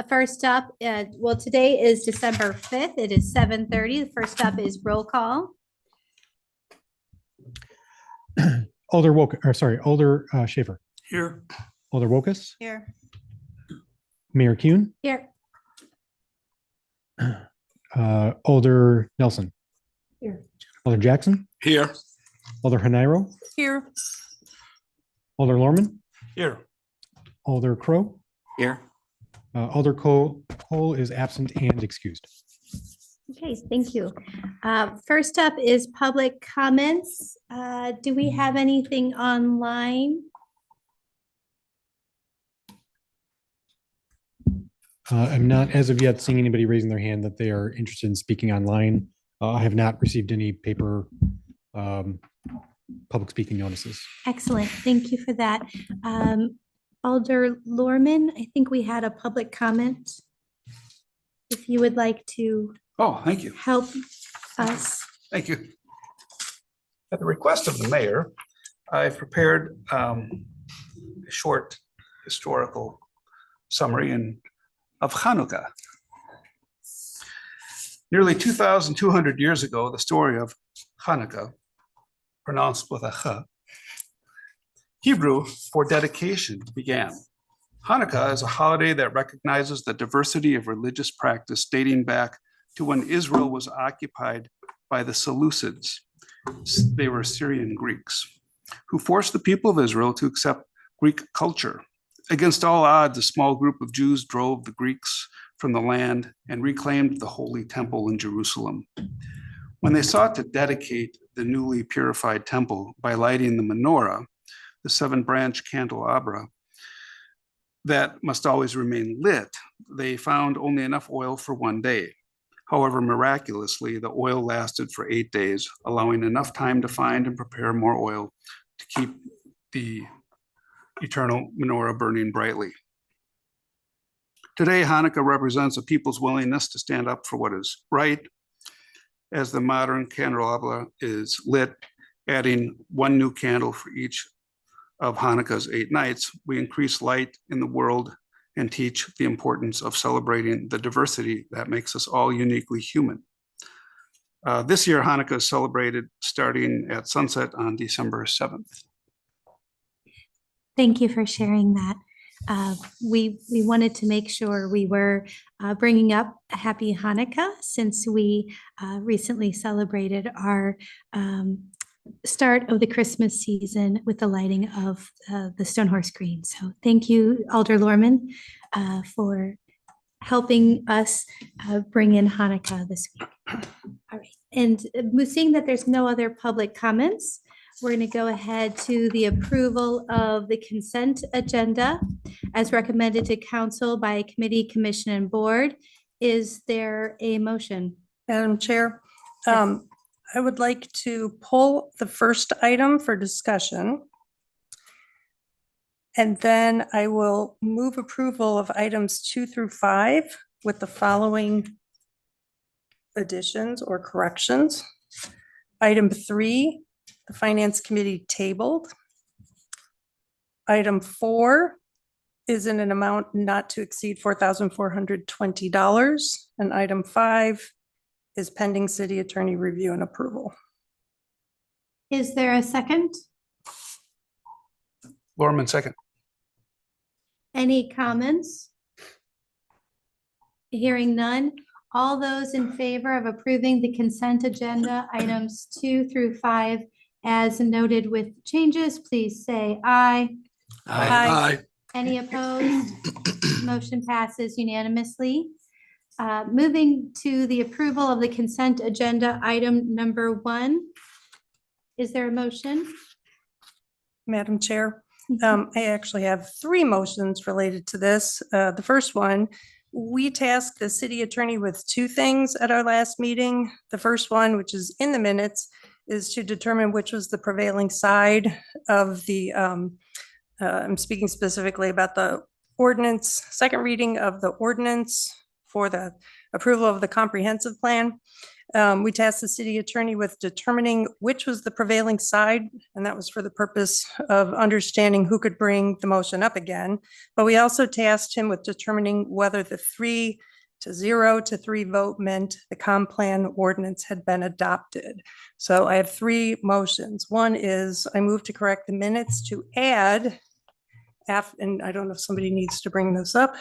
First up, well, today is December 5th. It is 7:30. The first up is roll call. Alder Schaefer. Here. Alder Wokus. Here. Mayor Kuhn. Here. Alder Nelson. Here. Alder Jackson. Here. Alder Hanairo. Here. Alder Lorman. Here. Alder Crow. Here. Alder Cole is absent and excused. Okay, thank you. First up is public comments. Do we have anything online? I'm not as of yet seeing anybody raising their hand that they are interested in speaking online. I have not received any paper public speaking notices. Excellent. Thank you for that. Alder Lorman, I think we had a public comment. If you would like to Oh, thank you. help us. Thank you. At the request of the mayor, I've prepared a short historical summary of Hanukkah. Nearly 2,200 years ago, the story of Hanukkah, pronounced with a ch, Hebrew for dedication, began. Hanukkah is a holiday that recognizes the diversity of religious practice dating back to when Israel was occupied by the Seleucids. They were Syrian Greeks who forced the people of Israel to accept Greek culture. Against all odds, a small group of Jews drove the Greeks from the land and reclaimed the Holy Temple in Jerusalem. When they sought to dedicate the newly purified temple by lighting the menorah, the 7-branch candelabra that must always remain lit, they found only enough oil for one day. However, miraculously, the oil lasted for 8 days, allowing enough time to find and prepare more oil to keep the eternal menorah burning brightly. Today, Hanukkah represents a people's willingness to stand up for what is right. As the modern candelabra is lit, adding one new candle for each of Hanukkah's 8 nights, we increase light in the world and teach the importance of celebrating the diversity that makes us all uniquely human. This year, Hanukkah is celebrated starting at sunset on December 7th. Thank you for sharing that. We wanted to make sure we were bringing up a happy Hanukkah since we recently celebrated our start of the Christmas season with the lighting of the Stonehorse Green. So thank you, Alder Lorman, for helping us bring in Hanukkah this week. All right, and seeing that there's no other public comments, we're going to go ahead to the approval of the consent agenda as recommended to council by committee, commission, and board. Is there a motion? Madam Chair, Yes. I would like to pull the first item for discussion. And then I will move approval of items 2 through 5 with the following additions or corrections. Item 3, the Finance Committee tabled. Item 4 is in an amount not to exceed $4,420. And item 5 is pending city attorney review and approval. Is there a second? Lorman, second. Any comments? Hearing none. All those in favor of approving the consent agenda items 2 through 5 as noted with changes, please say aye. Aye. Any opposed? Motion passes unanimously. Moving to the approval of the consent agenda item number 1. Is there a motion? Madam Chair, I actually have 3 motions related to this. The first one, we tasked the city attorney with 2 things at our last meeting. The first one, which is in the minutes, is to determine which was the prevailing side of the, I'm speaking specifically about the ordinance, second reading of the ordinance for the approval of the comprehensive plan. We tasked the city attorney with determining which was the prevailing side, and that was for the purpose of understanding who could bring the motion up again. But we also tasked him with determining whether the 3-0 to 3 vote meant the comp plan ordinance had been adopted. So I have 3 motions. One is I move to correct the minutes to add, and I don't know if somebody needs to bring this up,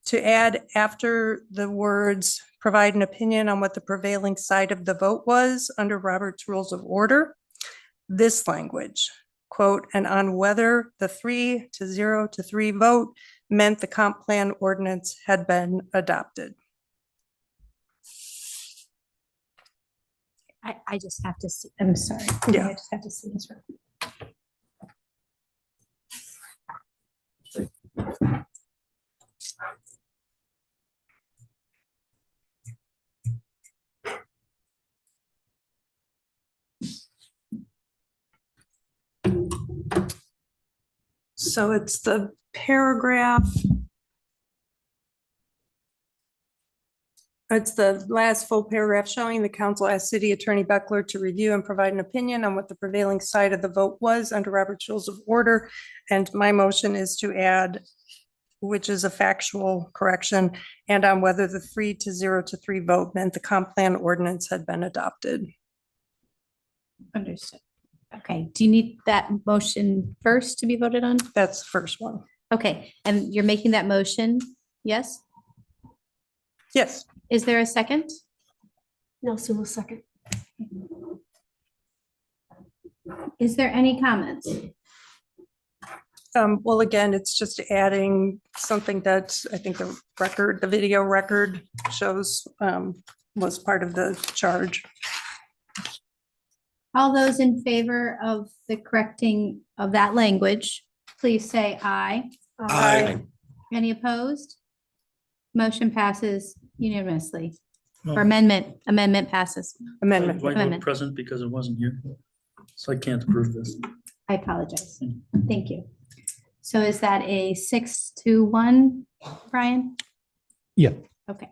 to add after the words provide an opinion on what the prevailing side of the vote was under Robert's Rules of Order, this language, quote, and on whether the 3-0 to 3 vote meant the comp plan ordinance had been adopted. I just have to see, I'm sorry. Yeah. I just have to see this. So it's the paragraph. It's the last full paragraph showing the council asked City Attorney Beckler to review and provide an opinion on what the prevailing side of the vote was under Robert's Rules of Order. And my motion is to add, which is a factual correction, and on whether the 3-0 to 3 vote meant the comp plan ordinance had been adopted. Understood. Okay, do you need that motion first to be voted on? That's the first one. Okay, and you're making that motion, yes? Yes. Is there a second? Nelson will second. Is there any comments? Well, again, it's just adding something that I think the record, the video record shows was part of the charge. All those in favor of the correcting of that language, please say aye. Aye. Any opposed? Motion passes unanimously. No. Or amendment passes. Amendment. Do I vote Amendment. present because it wasn't here? So I can't approve this. I apologize. Thank you. So is that a 6-1, Brian? Yeah. Okay.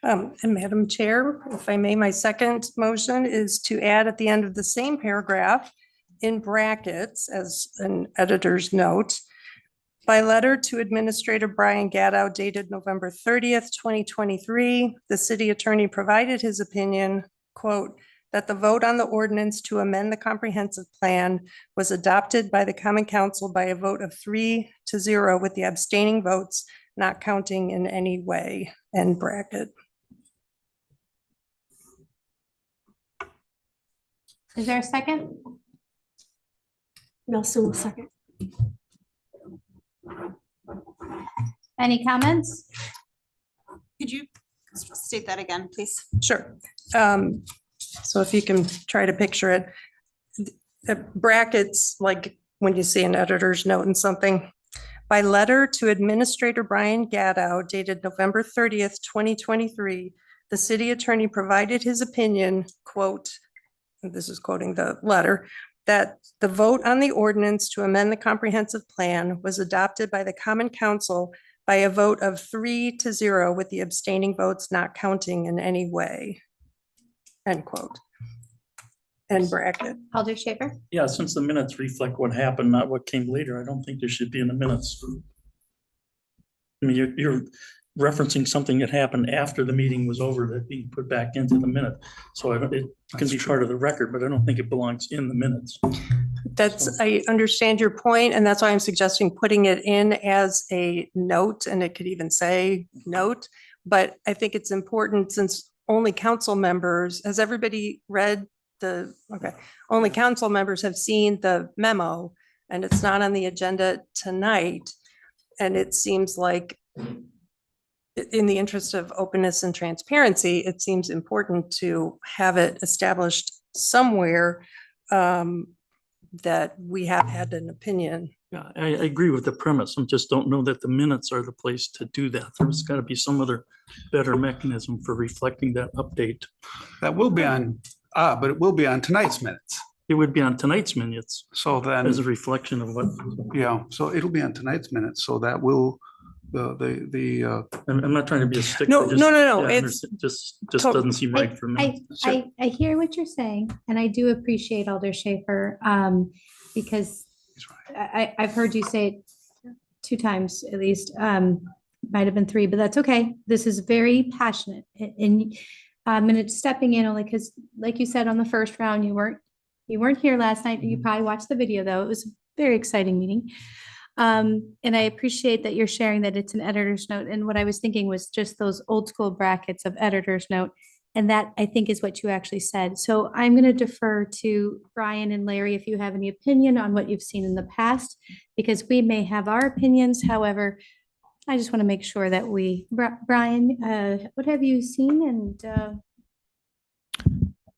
And Madam Chair, if I may, my second motion is to add at the end of the same paragraph in brackets as an editor's note, by letter to Administrator Brian Gaddow dated November 30th, 2023, the city attorney provided his opinion, quote, that the vote on the ordinance to amend the comprehensive plan was adopted by the Common Council by a vote of 3-0 with the abstaining votes not counting in any way, end bracket. Is there a second? Nelson will second. Any comments? Could you state that again, please? Sure. So if you can try to picture it, brackets, like when you see an editor's note and something, by letter to Administrator Brian Gaddow dated November 30th, 2023, the city attorney provided his opinion, quote, and this is quoting the letter, that the vote on the ordinance to amend the comprehensive plan was adopted by the Common Council by a vote of 3-0 with the abstaining votes not counting in any way. End quote. End bracket. Alder Schaefer? Yeah, since the minutes reflect what happened, not what came later, I don't think there should be in the minutes. I mean, you're referencing something that happened after the meeting was over that being put back into the minute. So it can be part of the record, but I don't think it belongs in the minutes. That's, I understand your point, and that's why I'm suggesting putting it in as a note, and it could even say note. But I think it's important since only council members, has everybody read only council members have seen the memo, and it's not on the agenda tonight. And it seems like in the interest of openness and transparency, it seems important to have it established somewhere that we have had an opinion. Yeah, I agree with the premise. I just don't know that the minutes are the place to do that. There's got to be some other better mechanism for reflecting that update. That will be on, but it will be on tonight's minutes. It would be on tonight's minutes So then, as a reflection of what. yeah, so it'll be on tonight's minutes. So that will I'm not trying to be a stickler. No, just- no, no, no, yeah, it's Just to- doesn't seem right for me. I hear what you're saying, and I do appreciate Alder Schaefer, because I've heard you say it 2 times at least, might have been 3, but that's okay. This is very passionate, and it's stepping in only because, like you said, on the first round, you weren't here last night. You probably watched the video, though. It was a very exciting meeting. And I appreciate that you're sharing that it's an editor's note. And what I was thinking was just those old school brackets of editor's note. And that, I think, is what you actually said. So I'm going to defer to Brian and Larry if you have any opinion on what you've seen in the past, because we may have our opinions. However, I just want to make sure that Brian, what have you seen? And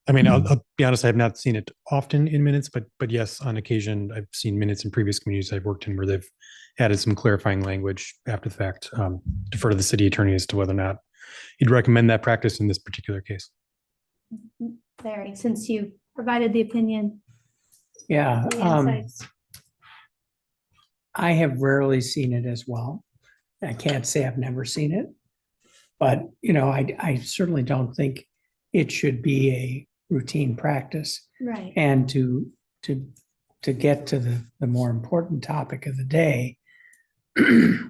I mean, I'll be honest, I have not seen it often in minutes, but yes, on occasion, I've seen minutes in previous communities I've worked in where they've added some clarifying language after the fact. Defer to the city attorney as to whether or not he'd recommend that practice in this particular case. Larry, since you provided the opinion, Yeah, the insights. I have rarely seen it as well. I can't say I've never seen it, but I certainly don't think it should be a routine practice. Right. And to get to the more important topic of the day,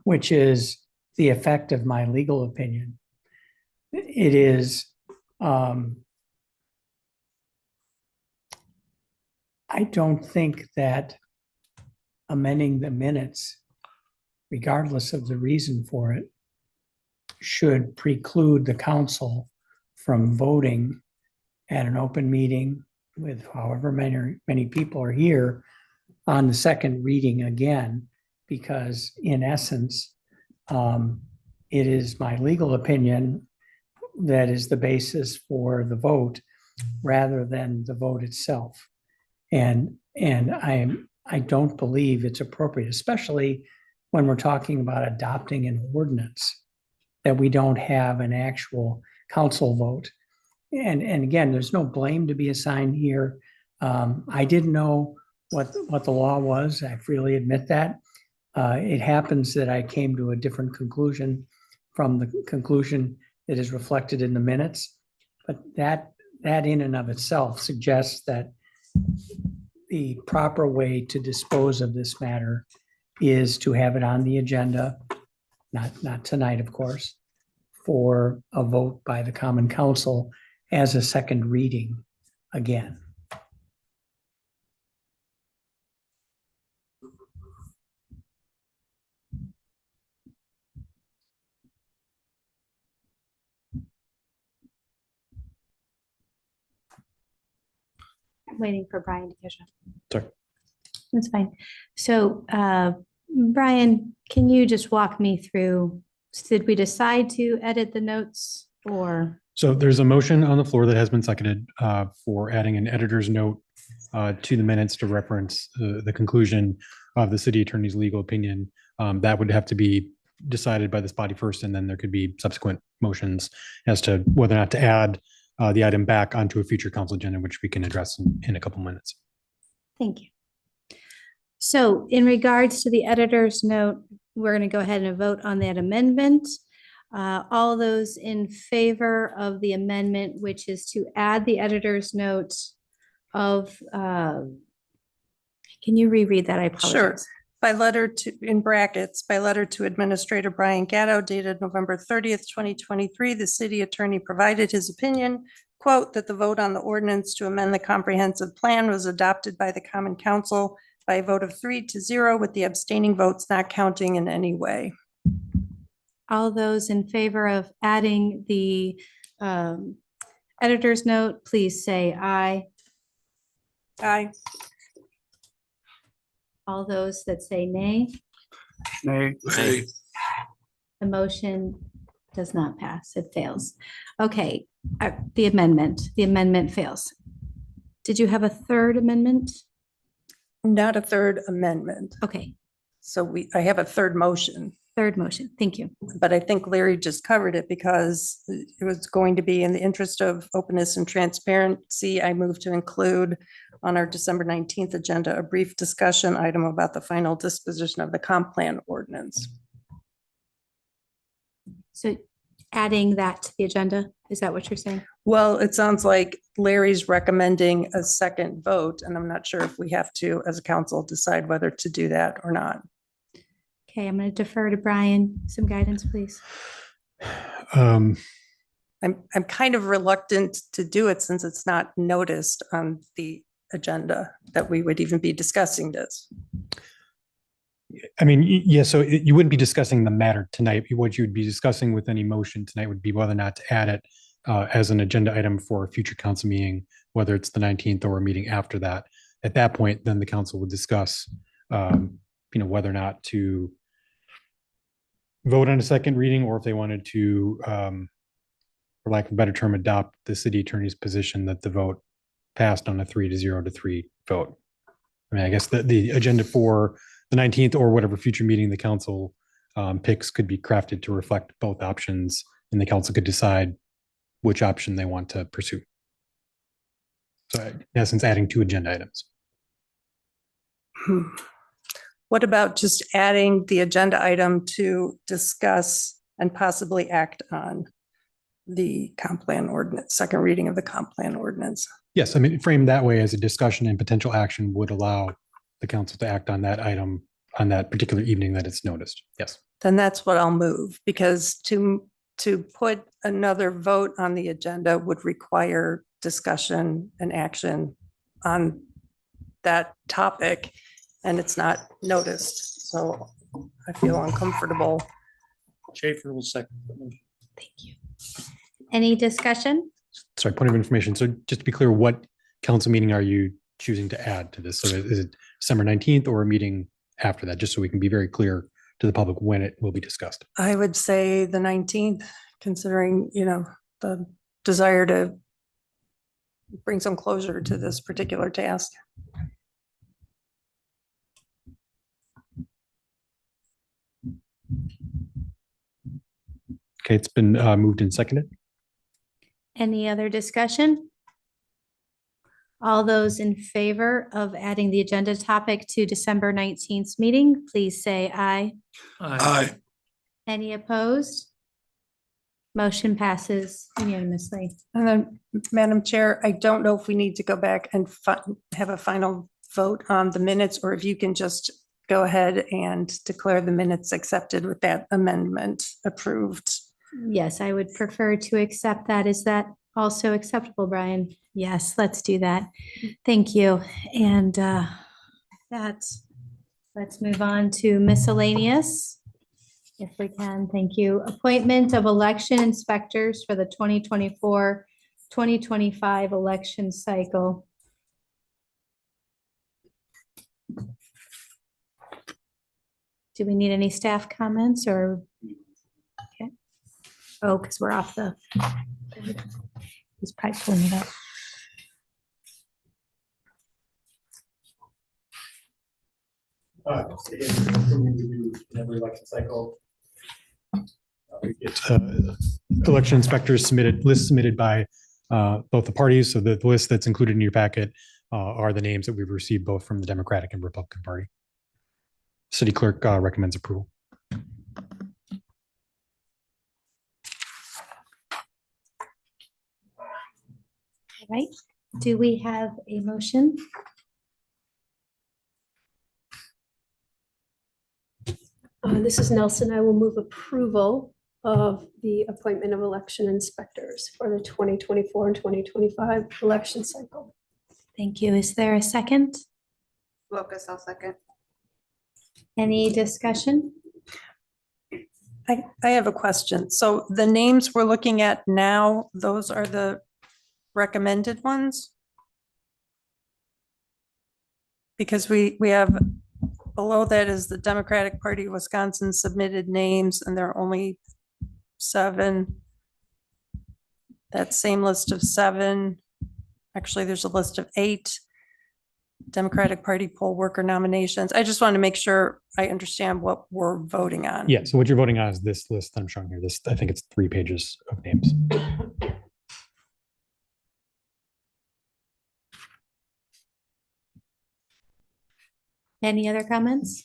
which is the effect of my legal opinion. It is, I don't think that amending the minutes, regardless of the reason for it, should preclude the council from voting at an open meeting with however many people are here on the second reading again, because in essence, it is my legal opinion that is the basis for the vote rather than the vote itself. And I don't believe it's appropriate, especially when we're talking about adopting an ordinance, that we don't have an actual council vote. And again, there's no blame to be assigned here. I didn't know what the law was. I freely admit that. It happens that I came to a different conclusion from the conclusion that is reflected in the minutes. But that in and of itself suggests that the proper way to dispose of this matter is to have it on the agenda, not tonight, of course, for a vote by the Common Council as a second reading again. I'm waiting for Brian to catch up. Sorry. That's fine. So, Brian, can you just walk me through, did we decide to edit the notes or? So there's a motion on the floor that has been seconded for adding an editor's note to the minutes to reference the conclusion of the city attorney's legal opinion. That would have to be decided by this body first, and then there could be subsequent motions as to whether or not to add the item back onto a future council agenda, which we can address in a couple minutes. Thank you. So in regards to the editor's note, we're going to go ahead and vote on that amendment. All those in favor of the amendment, which is to add the editor's note of, can you reread that? I apologize. Sure. By letter to, in brackets, by letter to Administrator Brian Gatto dated November 30th, 2023, the city attorney provided his opinion, quote, that the vote on the ordinance to amend the comprehensive plan was adopted by the Common Council by a vote of 3-0, with the abstaining votes not counting in any way. All those in favor of adding the editor's note, please say aye. Aye. All those that say nay, Nay. the motion does not pass. It fails. Okay, the amendment fails. Did you have a third amendment? Not a third amendment. Okay, So I have a third motion, third motion. Thank you. but I think Larry just covered it because it was going to be in the interest of openness and transparency. I move to include on our December 19th agenda, a brief discussion item about the final disposition of the comp plan ordinance. So adding that to the agenda, is that what you're saying? Well, it sounds like Larry's recommending a second vote, and I'm not sure if we have to, as a council, decide whether to do that or not. Okay, I'm going to defer to Brian. Some guidance, please. I'm kind of reluctant to do it since it's not noticed on the agenda that we would even be discussing this. I mean, yeah, so you wouldn't be discussing the matter tonight. What you would be discussing with any motion tonight would be whether or not to add it as an agenda item for a future council meeting, whether it's the 19th or a meeting after that. At that point, then the council would discuss, whether or not to vote on a second reading, or if they wanted to, for lack of a better term, adopt the city attorney's position that the vote passed on a 3-0 to 3 vote. I mean, I guess the agenda for the 19th or whatever future meeting the council picks could be crafted to reflect both options, and the council could decide which option they want to pursue. So in essence, adding 2 agenda items. What about just adding the agenda item to discuss and possibly act on the comp plan ordinance, second reading of the comp plan ordinance? Yes, I mean, framed that way as a discussion and potential action would allow the council to act on that item on that particular evening that it's noticed. Yes. Then that's what I'll move, because to put another vote on the agenda would require discussion and action on that topic, and it's not noticed. So I feel uncomfortable. Schaefer will second. Thank you. Any discussion? Sorry, point of information. So just to be clear, what council meeting are you choosing to add to this? So is it December 19th or a meeting after that, just so we can be very clear to the public when it will be discussed? I would say the 19th, considering, the desire to bring some closure to this particular task. Okay, it's been moved and seconded. Any other discussion? All those in favor of adding the agenda topic to December 19th meeting, please say aye. Aye. Any opposed? Motion passes unanimously. And then, Madam Chair, I don't know if we need to go back and have a final vote on the minutes, or if you can just go ahead and declare the minutes accepted with that amendment approved. Yes, I would prefer to accept that. Is that also acceptable, Brian? Yes, let's do that. Thank you. And let's move on to miscellaneous. If we can, thank you. Appointment of election inspectors for the 2024-2025 election cycle. Do we need any staff comments or? Okay. Oh, because we're off the. He's probably pulling it up. Every election cycle. It's election inspectors list submitted by both the parties. So the list that's included in your packet are the names that we've received both from the Democratic and Republican Party. City clerk recommends approval. All right. Do we have a motion? This is Nelson. I will move approval of the appointment of election inspectors for the 2024 and 2025 election cycle. Thank you. Is there a second? Lucas, I'll second. Any discussion? I have a question. So the names we're looking at now, those are the recommended ones? Because we have below that is the Democratic Party of Wisconsin submitted names, and there are only 7. That same list of 7. Actually, there's a list of 8 Democratic Party poll worker nominations. I just want to make sure I understand what we're voting on. Yeah, so what you're voting on is this list that I'm showing here. I think it's 3 pages of names. Any other comments?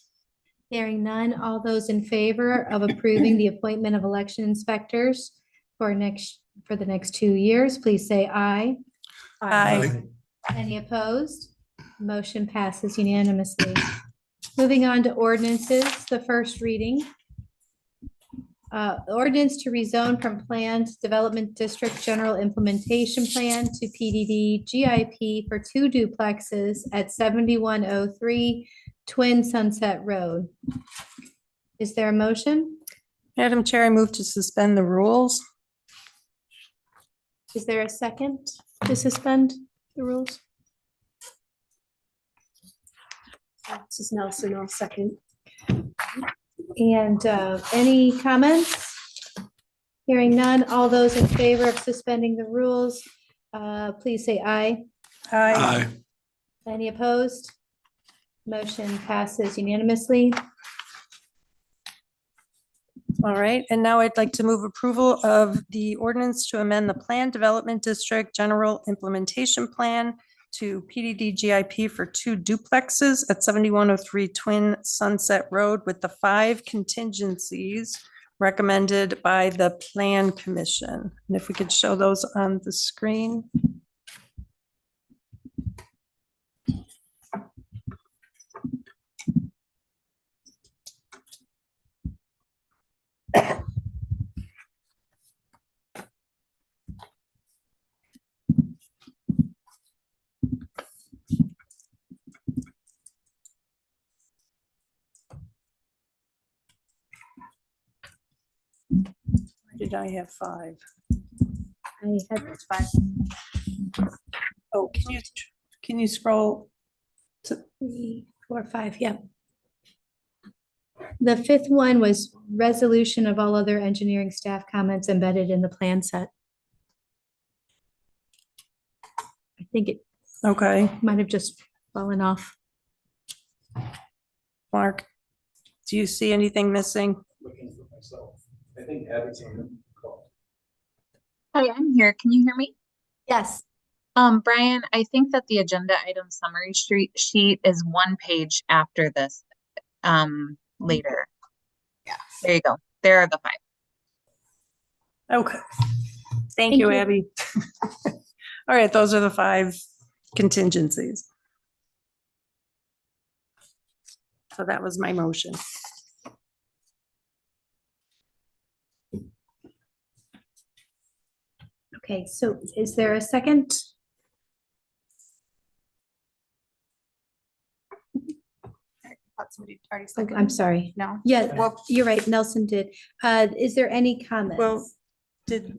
Hearing none, all those in favor of approving the appointment of election inspectors for the next 2 years, please say aye. Aye. Any opposed? Motion passes unanimously. Moving on to ordinances, the first reading. Ordinance to rezone from Planned Development District General Implementation Plan to PDD GIP for 2 duplexes at 7103 Twin Sunset Road. Is there a motion? Madam Chair, I move to suspend the rules. Is there a second to suspend the rules? This is Nelson, I'll second. And any comments? Hearing none, all those in favor of suspending the rules, please say aye. Aye. Any opposed? Motion passes unanimously. All right, and now I'd like to move approval of the ordinance to amend the Planned Development District General Implementation Plan to PDD GIP for 2 duplexes at 7103 Twin Sunset Road with the 5 contingencies recommended by the Plan Commission. And if we could show those on the screen. Why did I have 5? I had 5. Oh, can you scroll? 3, 4, 5, yep. The 5th one was resolution of all other engineering staff comments embedded in the plan set. I think it Okay, might have just fallen off. Mark, do you see anything missing? Looking for myself. I think Abby's on the call. Hi, I'm here. Can you hear me? Yes. Brian, I think that the agenda item summary sheet is 1 page after this, later. Yeah, there you go. There are the 5. Okay. Thank you, Abby. All right, those are the 5 contingencies. So that was my motion. Okay, so is there a second? Thought somebody already Oh, seconded. I'm sorry. No. Yeah, Well- you're right. Nelson did. Is there any comments? Well, did,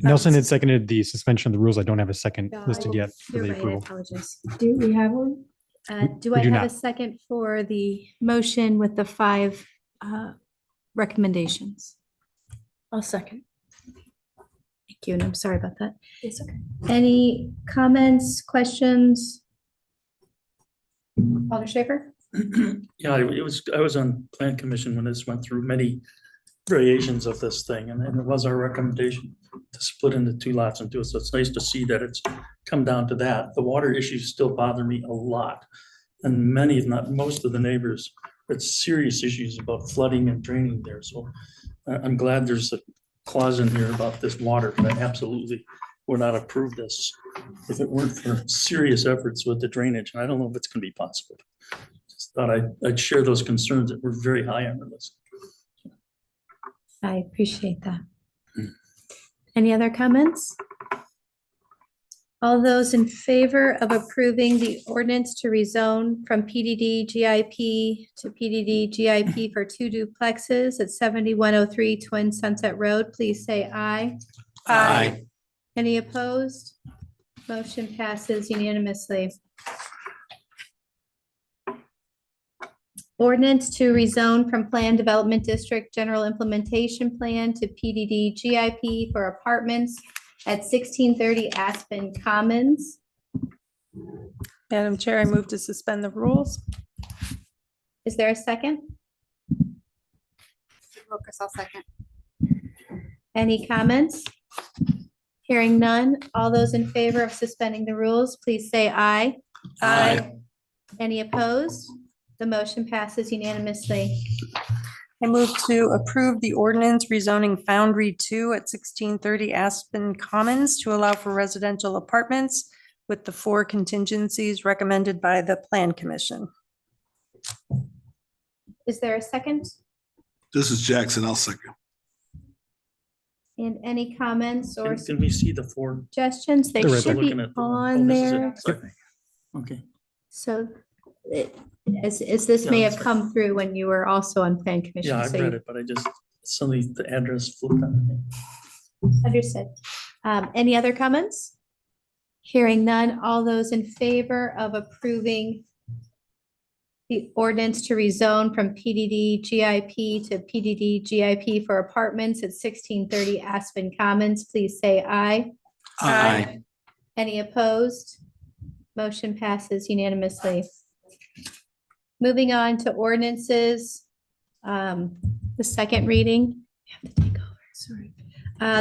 Nelson had seconded the suspension of the rules. I don't have a second No, listed yet for You're the right, I approval. apologize. Do we have one? Do we I do have a not. second for the motion with the 5 recommendations? I'll second. Thank you, and I'm sorry about that. It's okay. Any comments, questions? Alder Schaefer? Yeah, I was on Plan Commission when this went through many variations of this thing, and it was our recommendation to split into 2 lots and do it. So it's nice to see that it's come down to that. The water issues still bother me a lot. And many, if not most of the neighbors, had serious issues about flooding and draining there. So I'm glad there's a clause in here about this water, but I absolutely would not approve this if it weren't for serious efforts with the drainage. And I don't know if it's gonna be possible. Just thought I'd share those concerns that were very high on the list. I appreciate that. Any other comments? All those in favor of approving the ordinance to rezone from PDD GIP to PDD GIP for 2 duplexes at 7103 Twin Sunset Road, please say aye. Aye. Any opposed? Motion passes unanimously. Ordinance to rezone from Planned Development District General Implementation Plan to PDD GIP for apartments at 1630 Aspen Commons. Madam Chair, I move to suspend the rules. Is there a second? Lucas, I'll second. Any comments? Hearing none, all those in favor of suspending the rules, please say aye. Aye. Any opposed? The motion passes unanimously. I move to approve the ordinance rezoning Foundry 2 at 1630 Aspen Commons to allow for residential apartments with the 4 contingencies recommended by the Plan Commission. Is there a second? This is Jackson. I'll second. And any comments or Can we see the 4? suggestions? They They're right should there. be Looking at the- on this is it. there. Sorry. Okay. So as this may Yeah, have that's come through when you were also on Plan Commission. Yeah, I've so read you- it, but I just, suddenly the address flipped on me. Understood. Any other comments? Hearing none, all those in favor of approving the ordinance to rezone from PDD GIP to PDD GIP for apartments at 1630 Aspen Commons, please say aye. Aye. Any opposed? Motion passes unanimously. Moving on to ordinances, the second reading. You have to take over, sorry.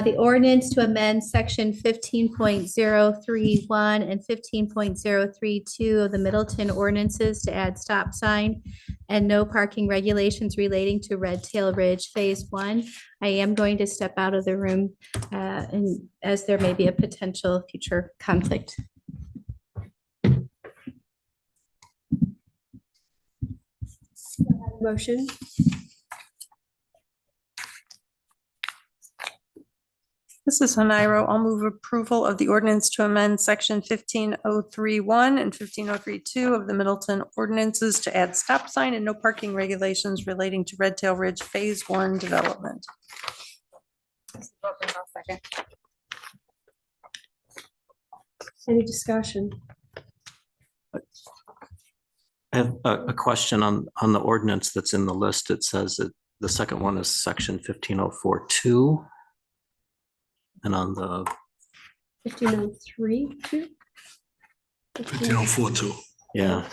The ordinance to amend section 15.031 and 15.032 of the Middleton ordinances to add stop sign and no parking regulations relating to Red Tail Ridge Phase 1. I am going to step out of the room and as there may be a potential future conflict. Motion. This is Haniro. I'll move approval of the ordinance to amend section 15031 and 15032 of the Middleton ordinances to add stop sign and no parking regulations relating to Red Tail Ridge Phase 1 development. Any discussion? I have a question on the ordinance that's in the list. It says that the second one is section 15042. And on the 1503 too? 15042. yeah.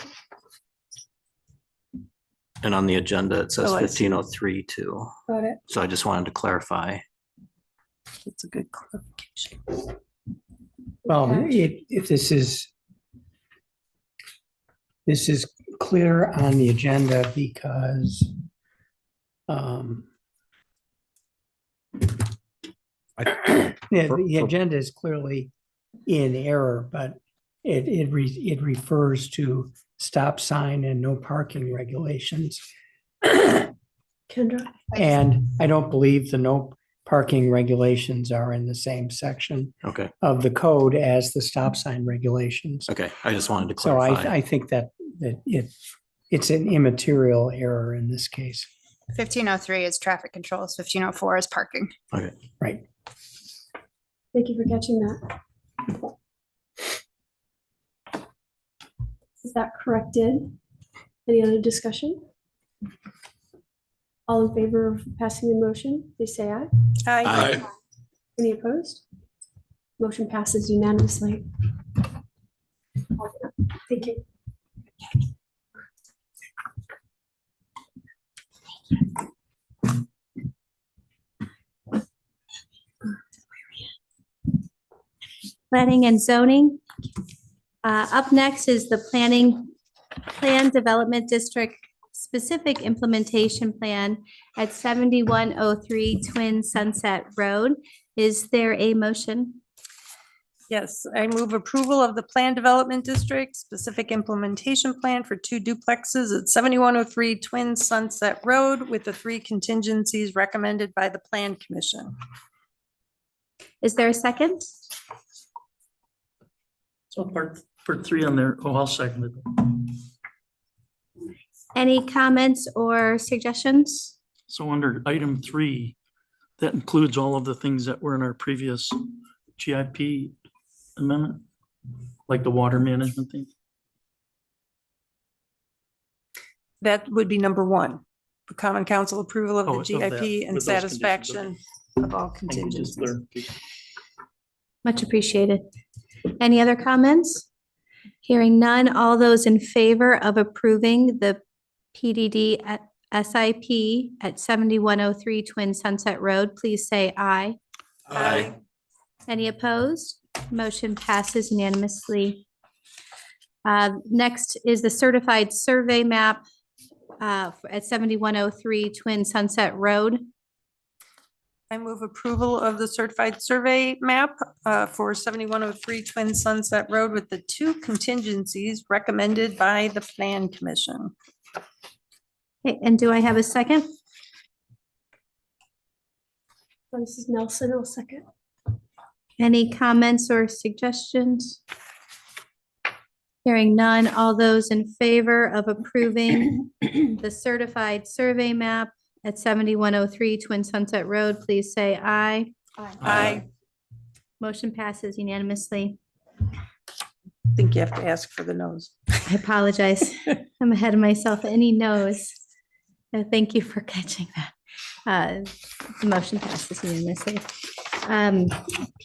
And on the agenda, it says Oh, I see. 15032. Got it. So I just wanted to clarify. That's a good clarification. Well, Okay. if this is clear on the agenda because yeah, the agenda is clearly in error, but it refers to stop sign and no parking regulations. Kendra? And I don't believe the no parking regulations are in the same section Okay. of the code as the stop sign regulations. Okay. I just wanted to So clarify. I think that it's an immaterial error in this case. 1503 is traffic controls, 1504 is parking. Okay. Right. Thank you for catching that. Is that corrected? Any other discussion? All in favor of passing the motion, please say aye. Aye. Any opposed? Motion passes unanimously. Thank you. Planning and zoning. Up next is the Plan Development District Specific Implementation Plan at 7103 Twin Sunset Road. Is there a motion? Yes, I move approval of the Plan Development District Specific Implementation Plan for 2 duplexes at 7103 Twin Sunset Road with the 3 contingencies recommended by the Plan Commission. Is there a second? So part 3 on there. Oh, I'll second it. Any comments or suggestions? So under item 3, that includes all of the things that were in our previous GIP amendment, like the water management thing. That would be number 1. The Common Council approval of Oh, the of that, GIP and with those conditions, satisfaction of all Thank you, just contingencies. clarification. Much appreciated. Any other comments? Hearing none, all those in favor of approving the PDD at SIP at 7103 Twin Sunset Road, please say aye. Aye. Any opposed? Motion passes unanimously. Next is the certified survey map at 7103 Twin Sunset Road. I move approval of the certified survey map for 7103 Twin Sunset Road with the two contingencies recommended by the Plan Commission. Okay, and do I have a second? This is Nelson, I'll second. Any comments or suggestions? Hearing none, all those in favor of approving the certified survey map at 7103 Twin Sunset Road, please say aye. I Motion passes unanimously. think you have to ask for the no's. I apologize. I'm ahead of myself. Any no's? Thank you for catching that. The motion passes unanimously.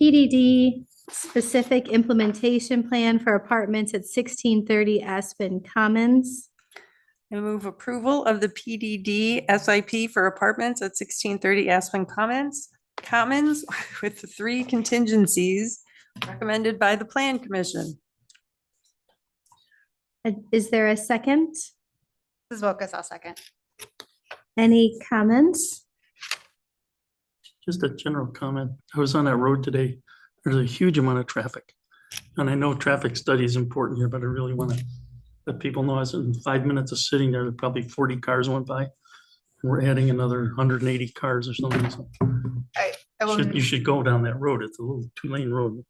PDD specific implementation plan for apartments at 1630 Aspen Commons. I move approval of the PDD SIP for apartments at 1630 Aspen Commons with the three contingencies recommended by the Plan Commission. Is there a second? This is Wilkus, I'll second. Any comments? Just a general comment. I was on that road today. There's a huge amount of traffic. And I know traffic study is important here, but I really want to let people know as in 5 minutes of sitting there, probably 40 cars went by. We're adding another 180 cars or something. So I will, you should go down that road. It's a little 2-lane road.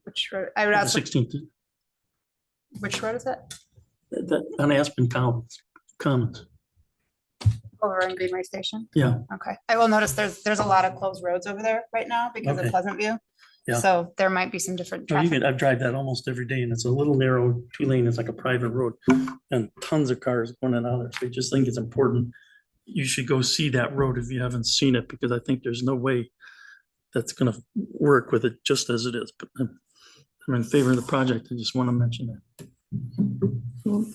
which road, I would also, 16th, which road is it? that on Aspen Commons. Over in Greenway Station? Yeah. Okay. I will notice there's a lot of closed roads over there right now because of Okay. Pleasant View. Yeah. So there might be some different No, you traffic. can, I drive that almost every day and it's a little narrow 2-lane. It's like a private road and tons of cars going in and out there. So I just think it's important. You should go see that road if you haven't seen it, because I think there's no way that's gonna work with it just as it is. But I'm in favor of the project. I just want to mention that.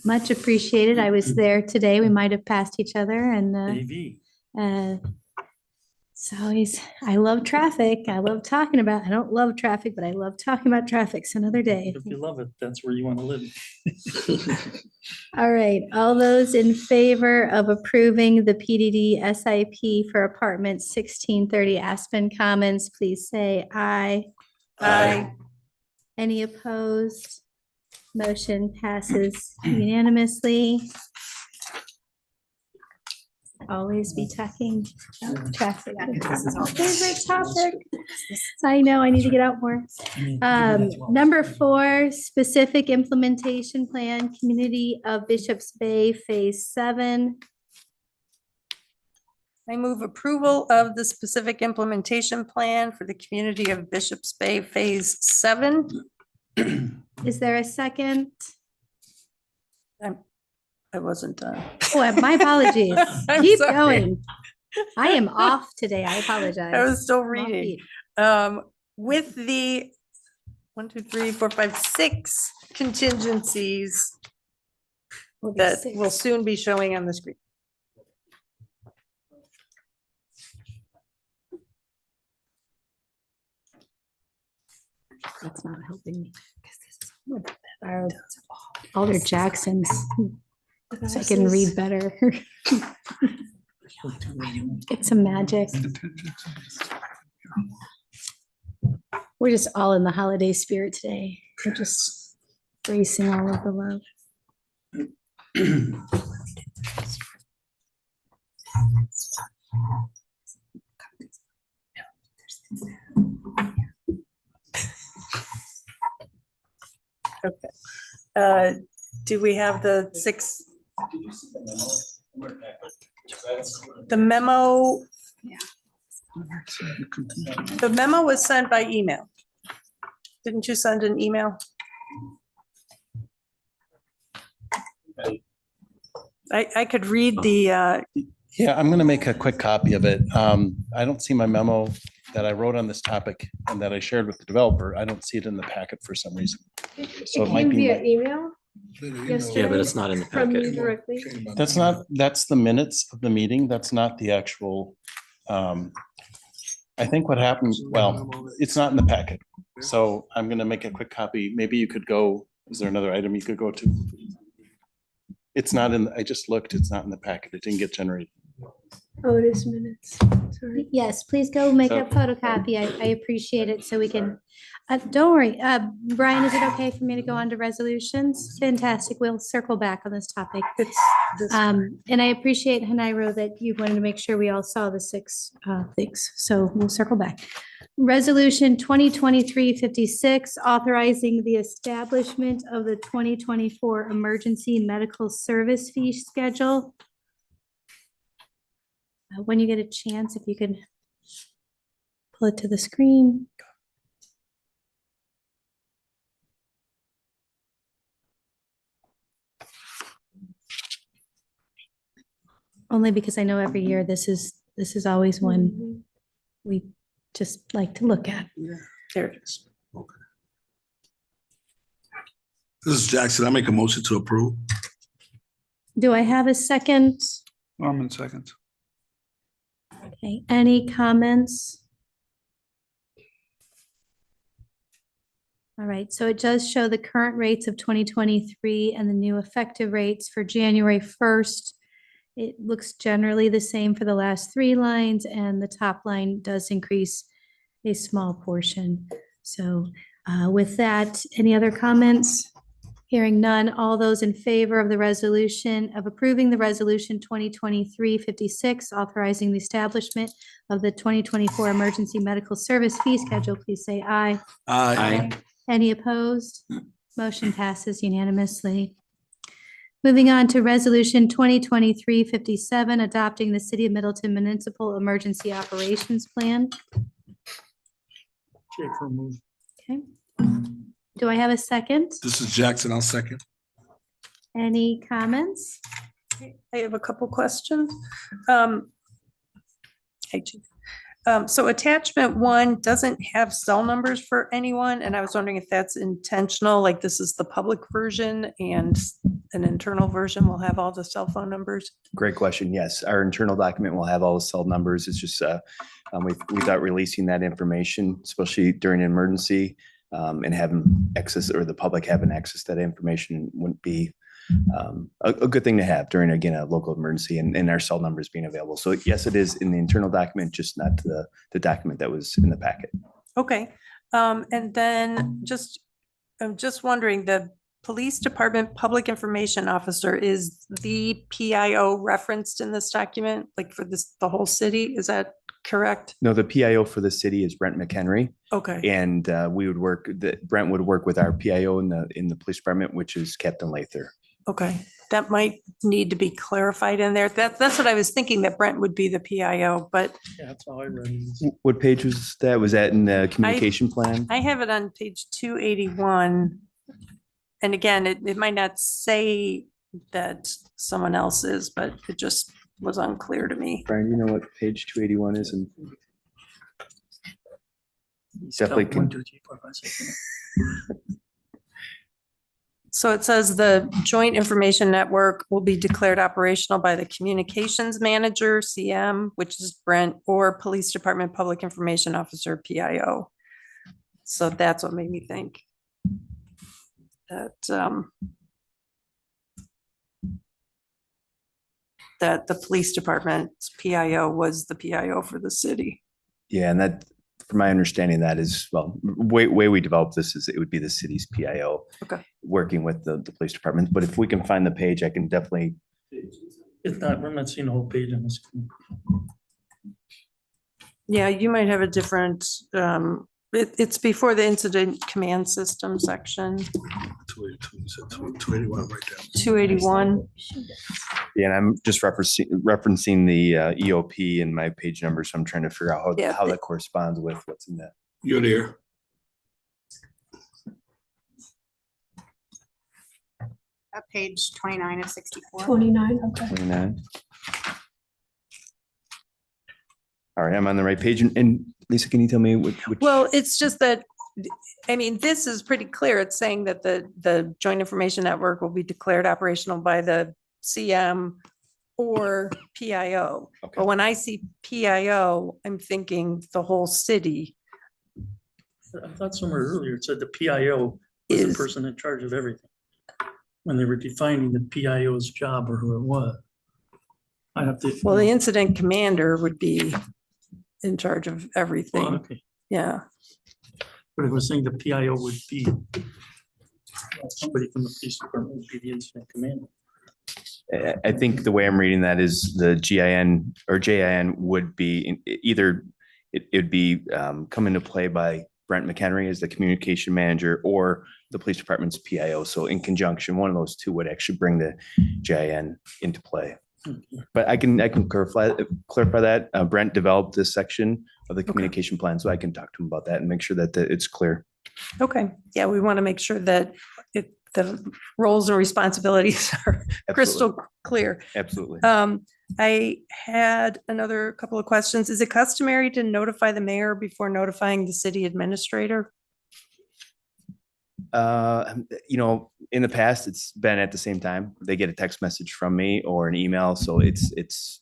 Much appreciated. I was there today. We might have passed each other and AV. it's always, I love traffic. I love talking about, I don't love traffic, but I love talking about traffic. So another day. If you love it, that's where you want to live. All right, all those in favor of approving the PDD SIP for apartments 1630 Aspen Commons, please say aye. Aye. Any opposed? Motion passes unanimously. Always be talking about traffic. Favorite topic. I know, I need to get out more. Number 4, specific implementation plan, Community of Bishops Bay, Phase 7. I move approval of the specific implementation plan for the community of Bishops Bay Phase 7. Is there a second? I wasn't done. Oh, my apologies. I'm Keep sorry. going. I am off today. I apologize. I was still I'm off reading. beat. With the 1, 2, 3, 4, 5, 6 contingencies that will soon be showing on the screen. That's not helping me. Alder Jackson's, so I can read better. Get some magic. We're just all in the holiday spirit today. We're just embracing all of the love. Okay. Do we have the 6? The memo. The memo was sent by email. Didn't you send an email? I could read the, Yeah, I'm going to make a quick copy of it. I don't see my memo that I wrote on this topic and that I shared with the developer. I don't see it in the packet for some reason. So it might came be, via my- email Yeah, but it's not in the from you packet. directly. that's the minutes of the meeting. That's not the actual, I think what happened, well, it's not in the packet. So I'm going to make a quick copy. Maybe you could go, is there another item you could go to? It's not in, I just looked, it's not in the packet. It didn't get generated. Oh, it is minutes. Sorry. Yes, please go make a Okay. photocopy. I appreciate it so we can, don't worry. Brian, is it okay for me to go on to resolutions? Fantastic. We'll circle back on this topic. It's this. And I appreciate, Hanairo, that you wanted to make sure we all saw the six things. So we'll circle back. Resolution 2023-56, authorizing the establishment of the 2024 emergency medical service fee schedule. When you get a chance, if you could pull it to the screen. Only because I know every year this is always one we just like to look at. There it is. This is Jackson. I make a motion to approve. Do I have a second? Norman seconds. Okay, any comments? All right, so it does show the current rates of 2023 and the new effective rates for January 1st. It looks generally the same for the last three lines, and the top line does increase a small portion. So with that, any other comments? Hearing none, all those in favor of the resolution of approving the resolution 2023-56, authorizing the establishment of the 2024 emergency medical service fee schedule, please say aye. Aye. Any opposed? Motion passes unanimously. Moving on to resolution 2023-57, adopting the City of Middleton Municipal Emergency Operations Plan. Schaefer move. Okay. Do I have a second? This is Jackson. I'll second. Any comments? I have a couple questions. Hey, Chief. So attachment 1 doesn't have cell numbers for anyone, and I was wondering if that's intentional, like this is the public version and an internal version will have all the cell phone numbers? Great question. Yes, our internal document will have all the cell numbers. It's just, we thought releasing that information, especially during an emergency, and having access, or the public having access to that information, wouldn't be a good thing to have during, again, a local emergency, and our cell numbers being available. So yes, it is in the internal document, just not the document that was in the packet. Okay. And then I'm just wondering, the Police Department Public Information Officer, is the PIO referenced in this document, like for the whole city? Is that correct? No, the PIO for the city is Brent McHenry. Okay. And Brent would work with our PIO in the police department, which is Captain Lather. Okay. That might need to be clarified in there. That's what I was thinking, that Brent would be the PIO, but Yeah, that's how I read it. What page was that? Was that in the communication plan? I have it on page 281. And again, it might not say that someone else is, but it just was unclear to me. Brian, you know what page 281 is? And definitely can. 1, 2, 3, 4, 5, 6, 7. So it says the Joint Information Network will be declared operational by the Communications Manager, CM, which is Brent, or Police Department Public Information Officer, PIO. So that's what made me think that the police department's PIO was the PIO for the city. Yeah, and that, from my understanding, that is, well, way we developed this is it would be the city's PIO. Okay. Working with the police department. But if we can find the page, I can definitely. It's not, we're not seeing the whole page on this. Yeah, you might have a different, it's before the incident command system section, 282, you said 281 right there. 281. Yeah, and I'm just referencing the EOP in my page number, so I'm trying to figure out Yeah. how that corresponds with what's in that. You're there. Page 29 of 64. 29, okay. 29. All right, I'm on the right page. And Lisa, can you tell me which? Well, it's just that, I mean, this is pretty clear. It's saying that the Joint Information Network will be declared operational by the CM or PIO. Okay. But when I see PIO, I'm thinking the whole city. I thought somewhere earlier it said the PIO is the Is- person in charge of everything. when they were defining the PIO's job or who it was. I have to. Well, the incident commander would be in charge of everything. Okay, Yeah. but it was saying the PIO would be somebody from the police department would be the incident commander. I think the way I'm reading that is the GIN or JIN would be either it'd be come into play by Brent McHenry as the communication manager or the police department's PIO. So in conjunction, one of those two would actually bring the GIN into play. But I can clarify that. Brent developed this section of the communication plan, so I can talk to him about that and make sure that it's clear. Okay. Yeah, we want to make sure that the roles and responsibilities are crystal clear. Absolutely. I had another couple of questions. Is it customary to notify the mayor before notifying the city administrator? You know, in the past, it's been at the same time. They get a text message from me or an email, so it's.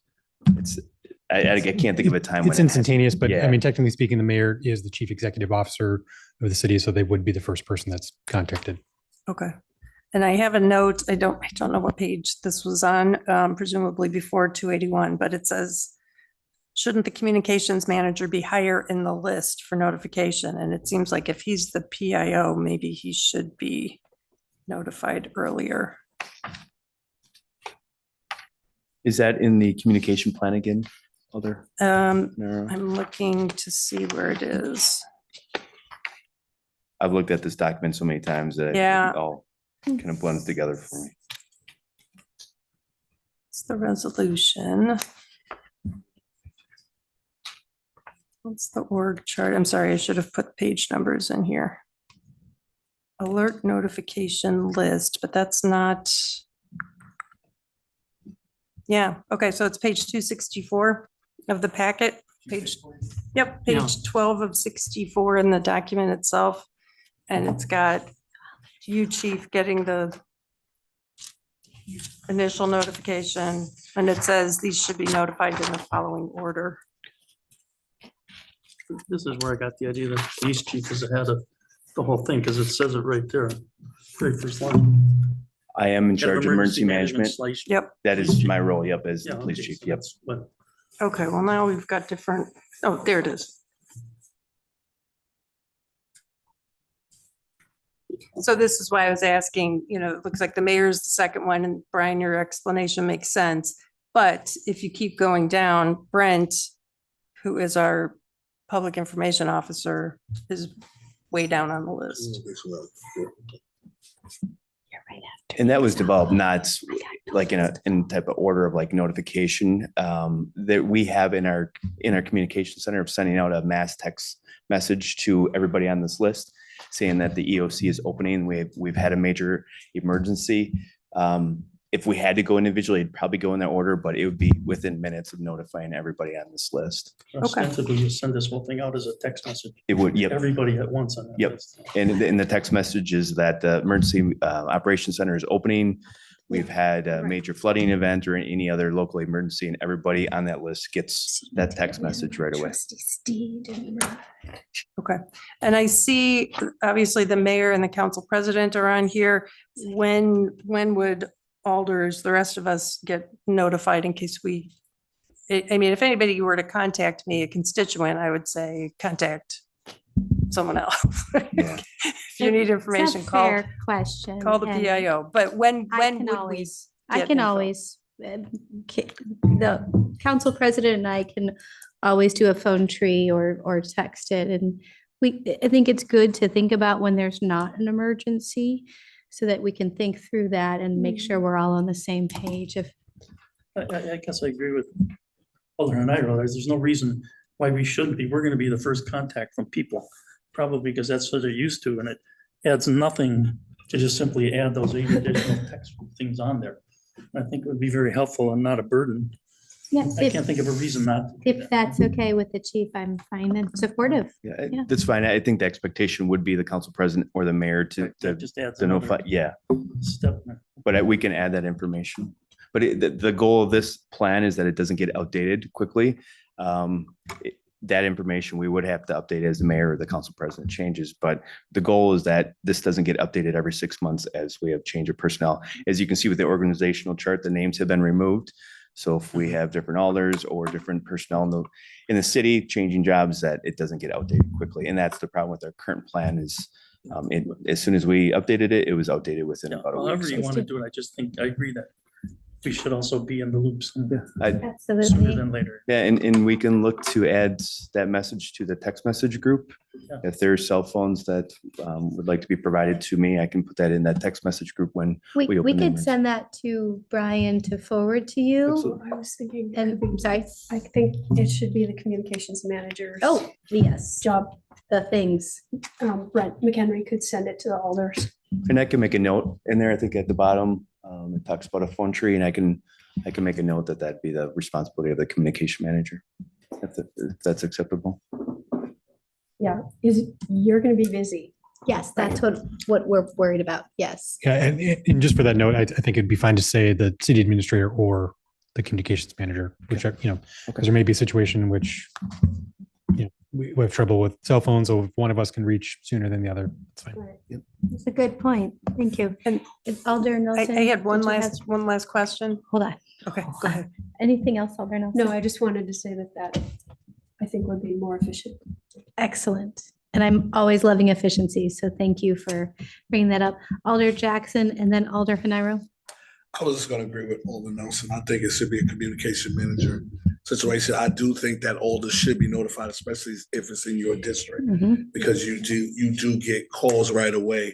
I can't think of a time. It's instantaneous, but yeah. I mean, technically speaking, the mayor is the chief executive officer of the city, so they would be the first person that's contacted. Okay. And I have a note. I don't know what page this was on, presumably before 281, but it says, shouldn't the communications manager be higher in the list for notification? And it seems like if he's the PIO, maybe he should be notified earlier. Is that in the communication plan again? No. I'm looking to see where it is. I've looked at this document so many times that Yeah. it all kind of blends together for me. It's the resolution. What's the org chart? I'm sorry, I should have put page numbers in here. Alert notification list, but that's not. Yeah, okay, so it's page 264 of the packet, page 12 of 64 in the document itself. And it's got you, chief, getting the initial notification, and it says these should be notified in the following order. This is where I got the idea that the police chief is ahead of the whole thing, because it says it right there. Very first line. I am in charge of emergency management. Yep. That is my role. Yep, as the Yeah, police okay, chief. so Yep. that's what- Okay, well, now we've got different, oh, there it is. So this is why I was asking, you know, it looks like the mayor's the second one, and Brian, your explanation makes sense. But if you keep going down, Brent, who is our public information officer, is way down on the list. And that was developed not like in type of order of like notification that we have in our communication center of sending out a mass text message to everybody on this list saying that the EOC is opening. We've had a major emergency. If we had to go individually, it'd probably go in that order, but it would be within minutes of notifying everybody on this list. Ostensibly, you send this whole thing out as a text message. It would, yep. Everybody at once on that. Yep. list. And in the text message is that the emergency operations center is opening. We've had a major flooding event or any other local emergency, and everybody on that list gets that text message right away. Okay, and I see, obviously, the mayor and the council president are on here. When would alders, the rest of us, get notified in case we, I mean, if anybody were to contact me, a constituent, I would say, contact someone else. Yeah. If you need information, It's a call fair question. the and PIO. But when I would can we? always, I get can info? always, the council president and I can always do a phone tree or text it. And I think it's good to think about when there's not an emergency so that we can think through that and make sure we're all on the same page. I guess I agree with Alder and I realize there's no reason why we shouldn't be. We're gonna be the first contact from people, probably because that's what they're used to, and it adds nothing to just simply add those 8 additional text things on there. I think it would be very helpful and not a burden. Yes, I can't think of a reason not. to do if that. that's okay with the chief, I'm fine and supportive. Yeah, Yeah. that's fine. I think the expectation would be the council president or the mayor to That just adds to notify. another Yeah, step. but we can add that information. But the goal of this plan is that it doesn't get outdated quickly. that information, we would have to update as the mayor or the council president changes. But the goal is that this doesn't get updated every 6 months as we have change of personnel. As you can see with the organizational chart, the names have been removed. So if we have different alders or different personnel in the city changing jobs, that it doesn't get outdated quickly. And that's the problem with our current plan is as soon as we updated it, it was outdated within about a week. However you So want to do it, I just think, I agree that we should also be in the loop sooner Absolutely. than later. Yeah, and we can look to add that message to the text message group. Yeah. If there's cell phones that would like to be provided to me, I can put that in that text message group when We we open could them. send that to Brian to forward to you. Absolutely. I was thinking, And I'm sorry. I think it should be the communications manager's. Oh, yes, Job. the things. Brent McHenry could send it to the alders. And I can make a note in there, I think at the bottom, it talks about a phone tree, and I can make a note that that'd be the responsibility of the communication manager. If that's acceptable. Yeah, you're gonna be busy. Yes, that's what we're worried about. Yes. Yeah, and just for that note, I think it'd be fine to say the city administrator or the communications manager, which, because there may be a situation in which, we have trouble with cell phones, so if one of us can reach sooner than the other, it's fine. Right. That's a good point. Thank you. And Alder I Nelson. had one did you have- last question. Hold on. Okay, go ahead. Anything else, Alder Nelson? No, I just wanted to say that I think would be more efficient. Excellent. And I'm always loving efficiency, so thank you for bringing that up. Alder Jackson and then Alder Haniro. I was just gonna agree with Alder Nelson. I think it should be a communication manager situation. I do think that alders should be notified, especially if it's in your district, because you do get calls right away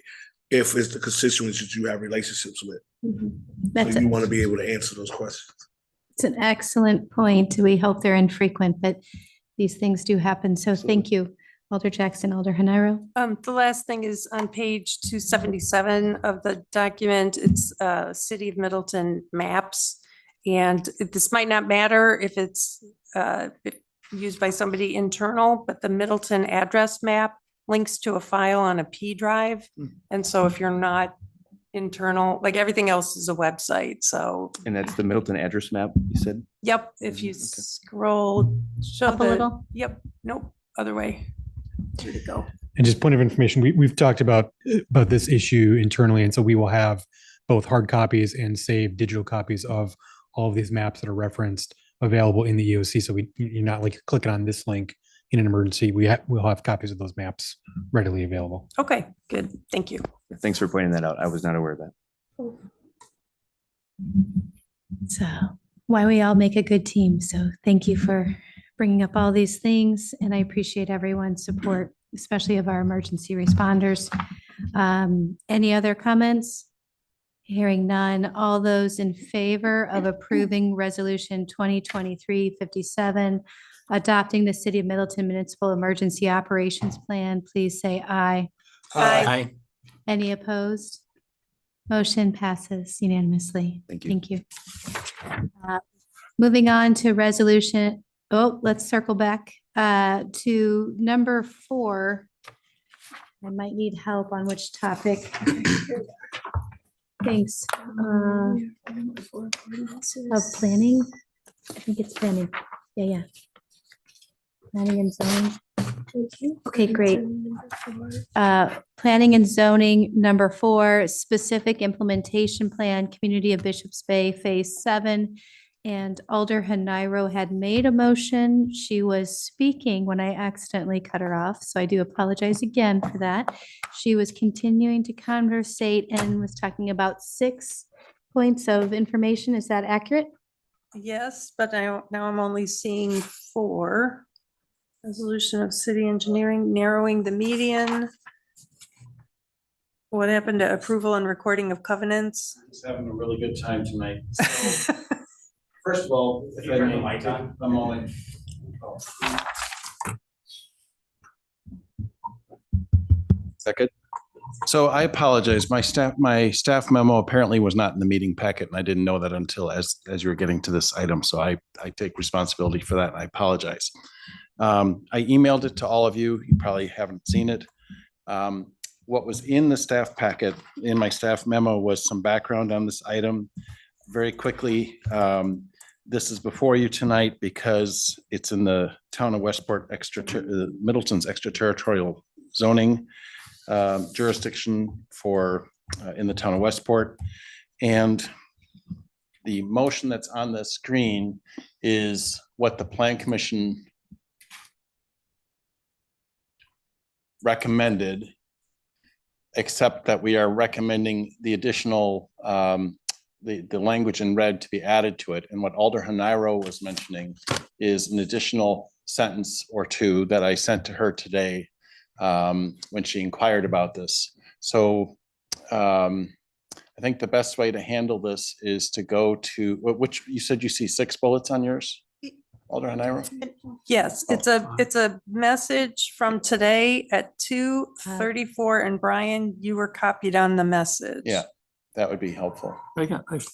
if it's the constituents that you have relationships with. That's So you want to be able to answer those questions. It's an excellent point. We hope they're infrequent, but these things do happen. So thank you, Alder Jackson, Alder Haniro. The last thing is on page 277 of the document. It's City of Middleton maps. And this might not matter if it's used by somebody internal, but the Middleton address map links to a file on a P drive. And so if you're not internal, like everything else is a website. So, And that's the Middleton address map, you said? yep, if you scroll, show Up a the, little. yep, nope, other way. Here to go. And just point of information, we've talked about this issue internally, and so we will have both hard copies and saved digital copies of all of these maps that are referenced available in the EOC. So you're not like clicking on this link in an emergency. We'll have copies of those maps readily available. Okay, good. Thank you. Thanks for pointing that out. I was not aware of that. So why we all make a good team. So thank you for bringing up all these things. And I appreciate everyone's support, especially of our emergency responders. Any other comments? Hearing none. All those in favor of approving resolution 2023-57, adopting the City of Middleton Municipal Emergency Operations Plan, please say aye. Aye. Any opposed? Motion passes unanimously. Thank you. Thank you. Moving on to resolution, let's circle back to number 4. I might need help on which topic. Thanks. Of planning? I think it's planning. Yeah. Planning and zoning. Okay, great. Planning and zoning, number 4, specific implementation plan, Community of Bishops Bay, Phase 7. And Alder Haniro had made a motion. She was speaking when I accidentally cut her off, so I do apologize again for that. She was continuing to conversate and was talking about 6 points of information. Is that accurate? Yes, but now I'm only seeing 4. Resolution of city engineering, narrowing the median. What happened to approval and recording of covenants? Just having a really good time tonight. So, first of all, if I may take a moment. Second. So I apologize. My staff memo apparently was not in the meeting packet, and I didn't know that until as you were getting to this item. So I take responsibility for that, and I apologize. I emailed it to all of you. You probably haven't seen it. What was in the staff packet, in my staff memo, was some background on this item. Very quickly, this is before you tonight because it's in the town of Westport Middleton's extraterritorial zoning jurisdiction for in the town of Westport. And the motion that's on the screen is what the Plan Commission recommended, except that we are recommending the additional the language in red to be added to it. And what Alder Haniro was mentioning is an additional sentence or two that I sent to her today when she inquired about this. So I think the best way to handle this is to go to, which you said you see 6 bullets on yours, Alder Haniro? Yes, it's a message from today at 2:34, and Brian, you were copied on the message. Yeah, that would be helpful.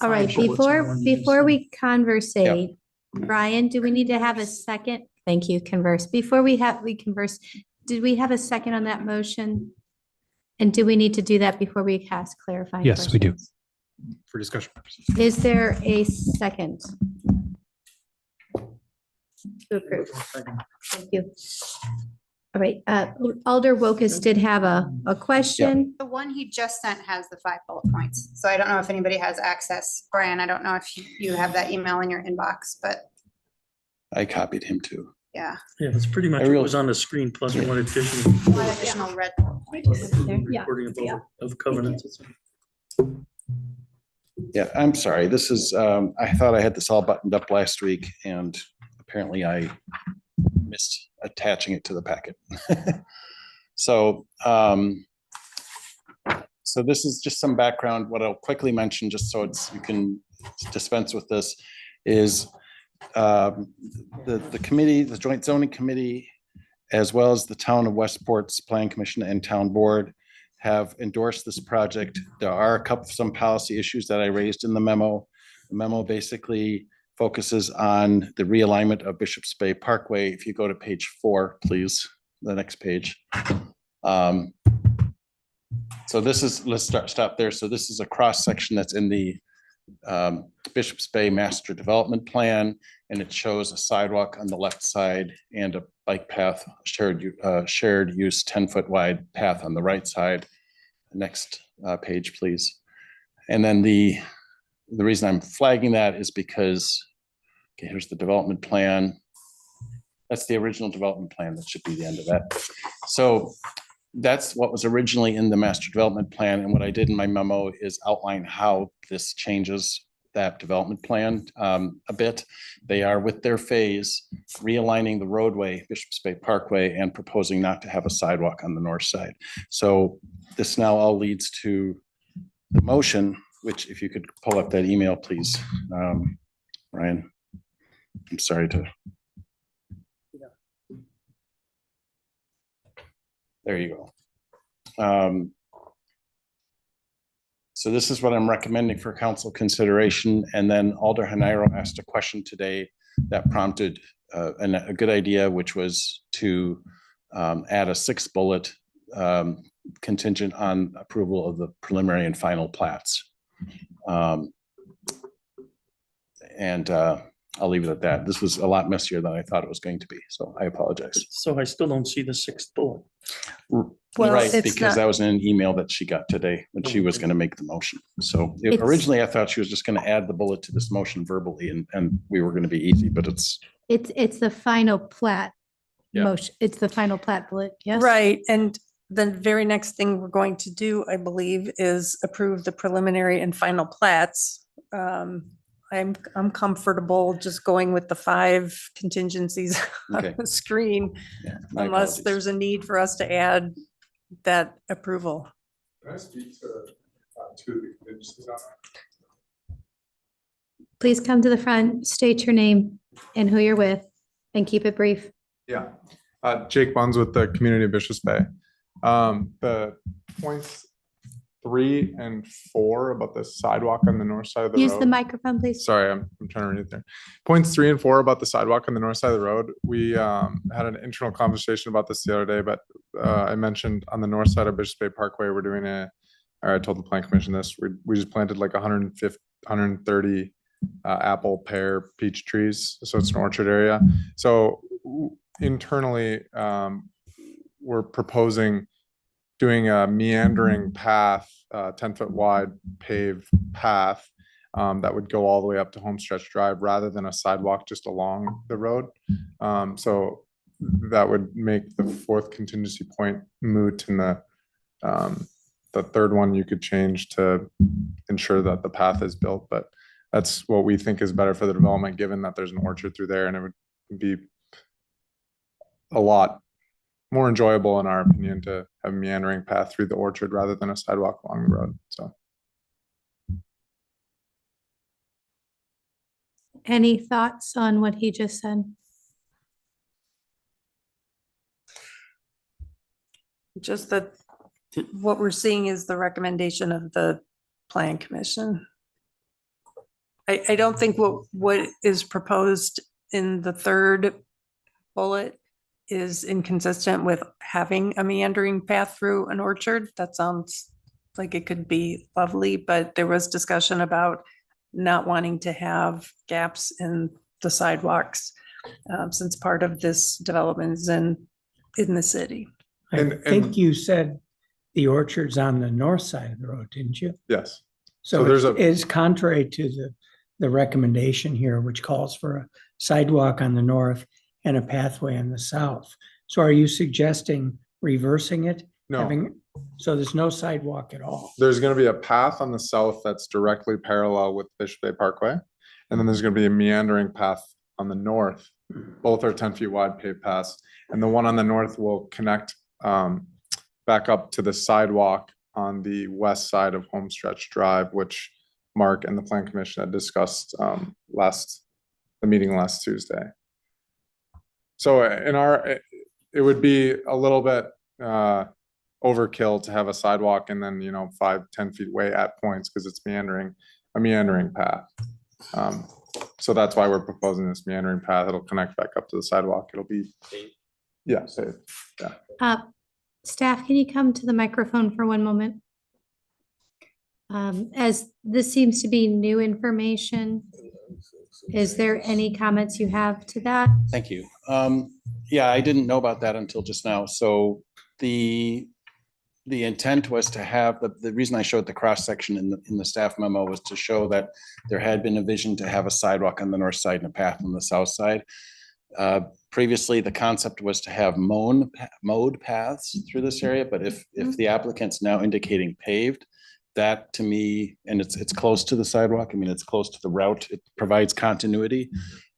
All right, before we conversate, Brian, do we need to have a second? Thank you, converse. Before we converse, did we have a second on that motion? And do we need to do that before we ask clarifying Yes, we do. questions? For discussion purposes. Is there a second? To approve. Thank you. All right, Alder Wokus did have a question. The one he just sent has the 5 bullet points. So I don't know if anybody has access. Brian, I don't know if you have that email in your inbox, but I copied him too. yeah. Yeah, it's pretty much what was on the screen plus one additional. One additional red bullet point. Recording of covenants. Yeah, I'm sorry. This is, I thought I had this all buttoned up last week and apparently I missed attaching it to the packet. So, so this is just some background. What I'll quickly mention, just so you can dispense with this, is the committee, the Joint Zoning Committee, as well as the Town of Westport's Plan Commission and Town Board have endorsed this project. There are some policy issues that I raised in the memo. The memo basically focuses on the realignment of Bishop's Bay Parkway. If you go to page 4, please, the next page. So this is, let's stop there. So this is a cross section that's in the Bishop's Bay Master Development Plan, and it shows a sidewalk on the left side and a bike path, shared use 10-foot wide path on the right side. Next page, please. And then the reason I'm flagging that is because, okay, here's the development plan. That's the original development plan. That should be the end of that. So that's what was originally in the master development plan. And what I did in my memo is outline how this changes that development plan a bit. They are, with their phase, realigning the roadway, Bishop's Bay Parkway, and proposing not to have a sidewalk on the north side. So this now all leads to the motion, which if you could pull up that email, please, Ryan. I'm sorry to. There you go. So this is what I'm recommending for council consideration. And then Alder Haniro asked a question today that prompted a good idea, which was to add a 6th bullet contingent on approval of the preliminary and final plats. I'll leave it at that. This was a lot messier than I thought it was going to be, so I apologize. So I still don't see the 6th bullet. Well, Right, it's because not- that was in an email that she got today when she was going to make the motion. So It's- originally I thought she was just going to add the bullet to this motion verbally and we were going to be easy, but it's. It's the final plat Yeah. motion. It's the final plat bullet, yes? Right, and the very next thing we're going to do, I believe, is approve the preliminary and final plats. I'm comfortable just going with the 5 contingencies on Okay. the screen, Yeah, my unless apologies. there's a need for us to add that approval. Can I speak to the contingencies on that? Please come to the front, state your name and who you're with, and keep it brief. Yeah, Jake Buns with the Community of Bishop's Bay. The points 3 and 4 about the sidewalk on the north side of the road. Use the microphone, please. Sorry, I'm trying to read it there. Points 3 and 4 about the sidewalk on the north side of the road. We had an internal conversation about this the other day, but I mentioned on the north side of Bishop's Bay Parkway, we're doing or I told the Plan Commission this, we just planted like 130 apple, pear, peach trees. So it's an orchard area. So internally, we're proposing doing a meandering path, 10-foot wide paved path that would go all the way up to Homestretch Drive rather than a sidewalk just along the road. So that would make the fourth contingency point moot, and the third one you could change to ensure that the path is built. But that's what we think is better for the development, given that there's an orchard through there, and it would be a lot more enjoyable, in our opinion, to have a meandering path through the orchard rather than a sidewalk along the road. So. Any thoughts on what he just said? Just that what we're seeing is the recommendation of the Plan Commission. I don't think what is proposed in the third bullet is inconsistent with having a meandering path through an orchard. That sounds like it could be lovely, but there was discussion about not wanting to have gaps in the sidewalks since part of this development is in the city. I think you said the orchard's on the north side of the road, didn't you? Yes. So there's it's contrary to the recommendation here, which calls for a sidewalk on the north and a pathway on the south. So are you suggesting reversing it? No. So there's no sidewalk at all? There's going to be a path on the south that's directly parallel with Bishop Bay Parkway. And then there's going to be a meandering path on the north. Both are 10 feet wide paved paths. And the one on the north will connect back up to the sidewalk on the west side of Homestretch Drive, which Mark and the Plan Commission had discussed the meeting last Tuesday. So it would be a little bit overkill to have a sidewalk and then 5-10 feet away at points, because it's a meandering path. So that's why we're proposing this meandering path. It'll connect back up to the sidewalk. It'll be safe. Yeah. Staff, can you come to the microphone for one moment? As this seems to be new information, is there any comments you have to that? Thank you. Yeah, I didn't know about that until just now. So the intent was to have, the reason I showed the cross section in the staff memo was to show that there had been a vision to have a sidewalk on the north side and a path on the south side. Previously, the concept was to have mowed paths through this area, but if the applicant's now indicating paved, that to me, and it's close to the sidewalk, I mean, it's close to the route, it provides continuity.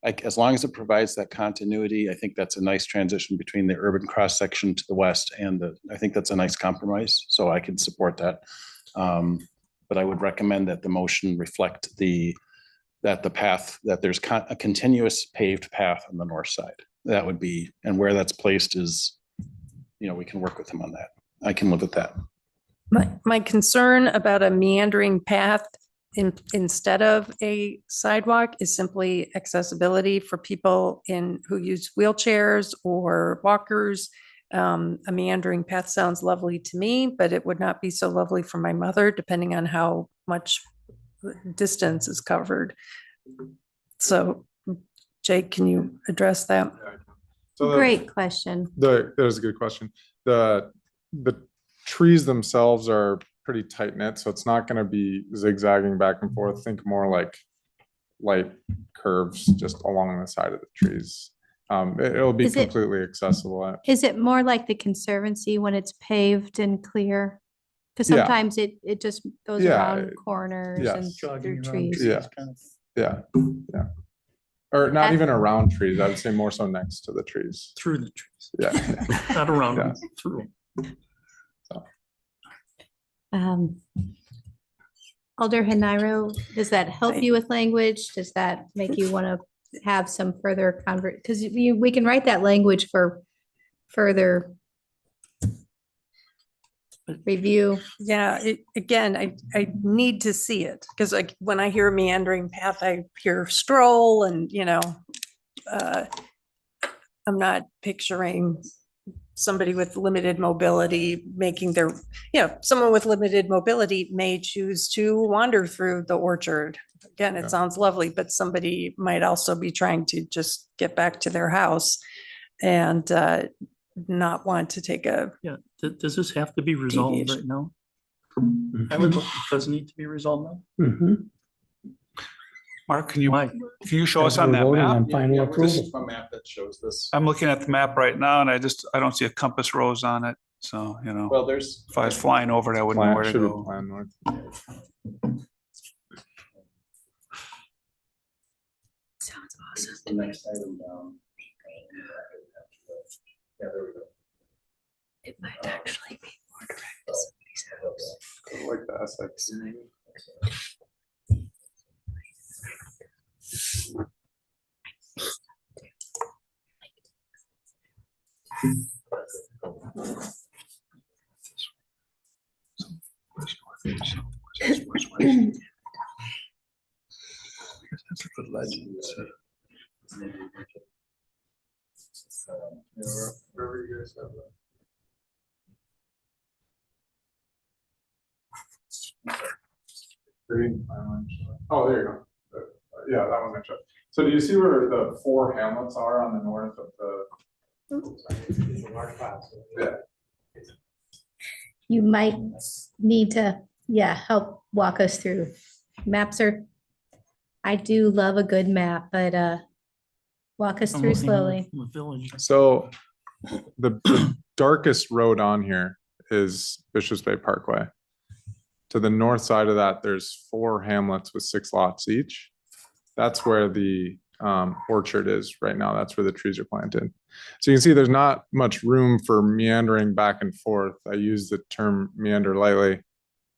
As long as it provides that continuity, I think that's a nice transition between the urban cross section to the west, and I think that's a nice compromise, so I can support that. But I would recommend that the motion reflect that there's a continuous paved path on the north side. That would be, and where that's placed is, we can work with him on that. I can live with that. My concern about a meandering path instead of a sidewalk is simply accessibility for people who use wheelchairs or walkers. A meandering path sounds lovely to me, but it would not be so lovely for my mother, depending on how much distance is covered. So, Jake, can you address that? So Great question. That was a good question. The trees themselves are pretty tight knit, so it's not going to be zigzagging back and forth. Think more like light curves just along the side of the trees. It'll be completely accessible. Is it more like the Conservancy when it's paved and clear? Because sometimes it just goes around corners and through trees. Yeah. Or not even around trees. I would say more so next to the trees. Through the trees. Yeah. Not around them, through them. Alder Heniro, does that help you with language? Does that make you want to have some further because we can write that language for further review? Yeah, again, I need to see it, because like when I hear meandering path, I hear stroll and I'm not picturing somebody with limited mobility making their, someone with limited mobility may choose to wander through the orchard. Again, it sounds lovely, but somebody might also be trying to just get back to their house and not want to take a. Yeah, does this have to be resolved right Deviation. now? I would, it does need to be resolved now. Mhm. Mark, can you Why? show us Because on we're that voting map? on final approval. A map that shows this. I'm looking at the map right now and I don't see a compass rose on it. So, Well, there's. if I was flying over it, I wouldn't know where to Should be go. plan north. Sounds The next item down. Yeah, there we go. It might actually be more direct to somebody's house. Like the Essex. That's a good legend. Wherever you guys have that. Green island. Oh, there you go. Yeah, that one makes sense. So do you see where the 4 hamlets are on the north of the? Yeah. You might need to, help walk us through. Maps are, I do love a good map, but walk us I'm through looking at slowly. the village. So the darkest road on here is Bishops Bay Parkway. To the north side of that, there's 4 hamlets with 6 lots each. That's where the orchard is right now. That's where the trees are planted. So you can see there's not much room for meandering back and forth. I use the term meander lightly.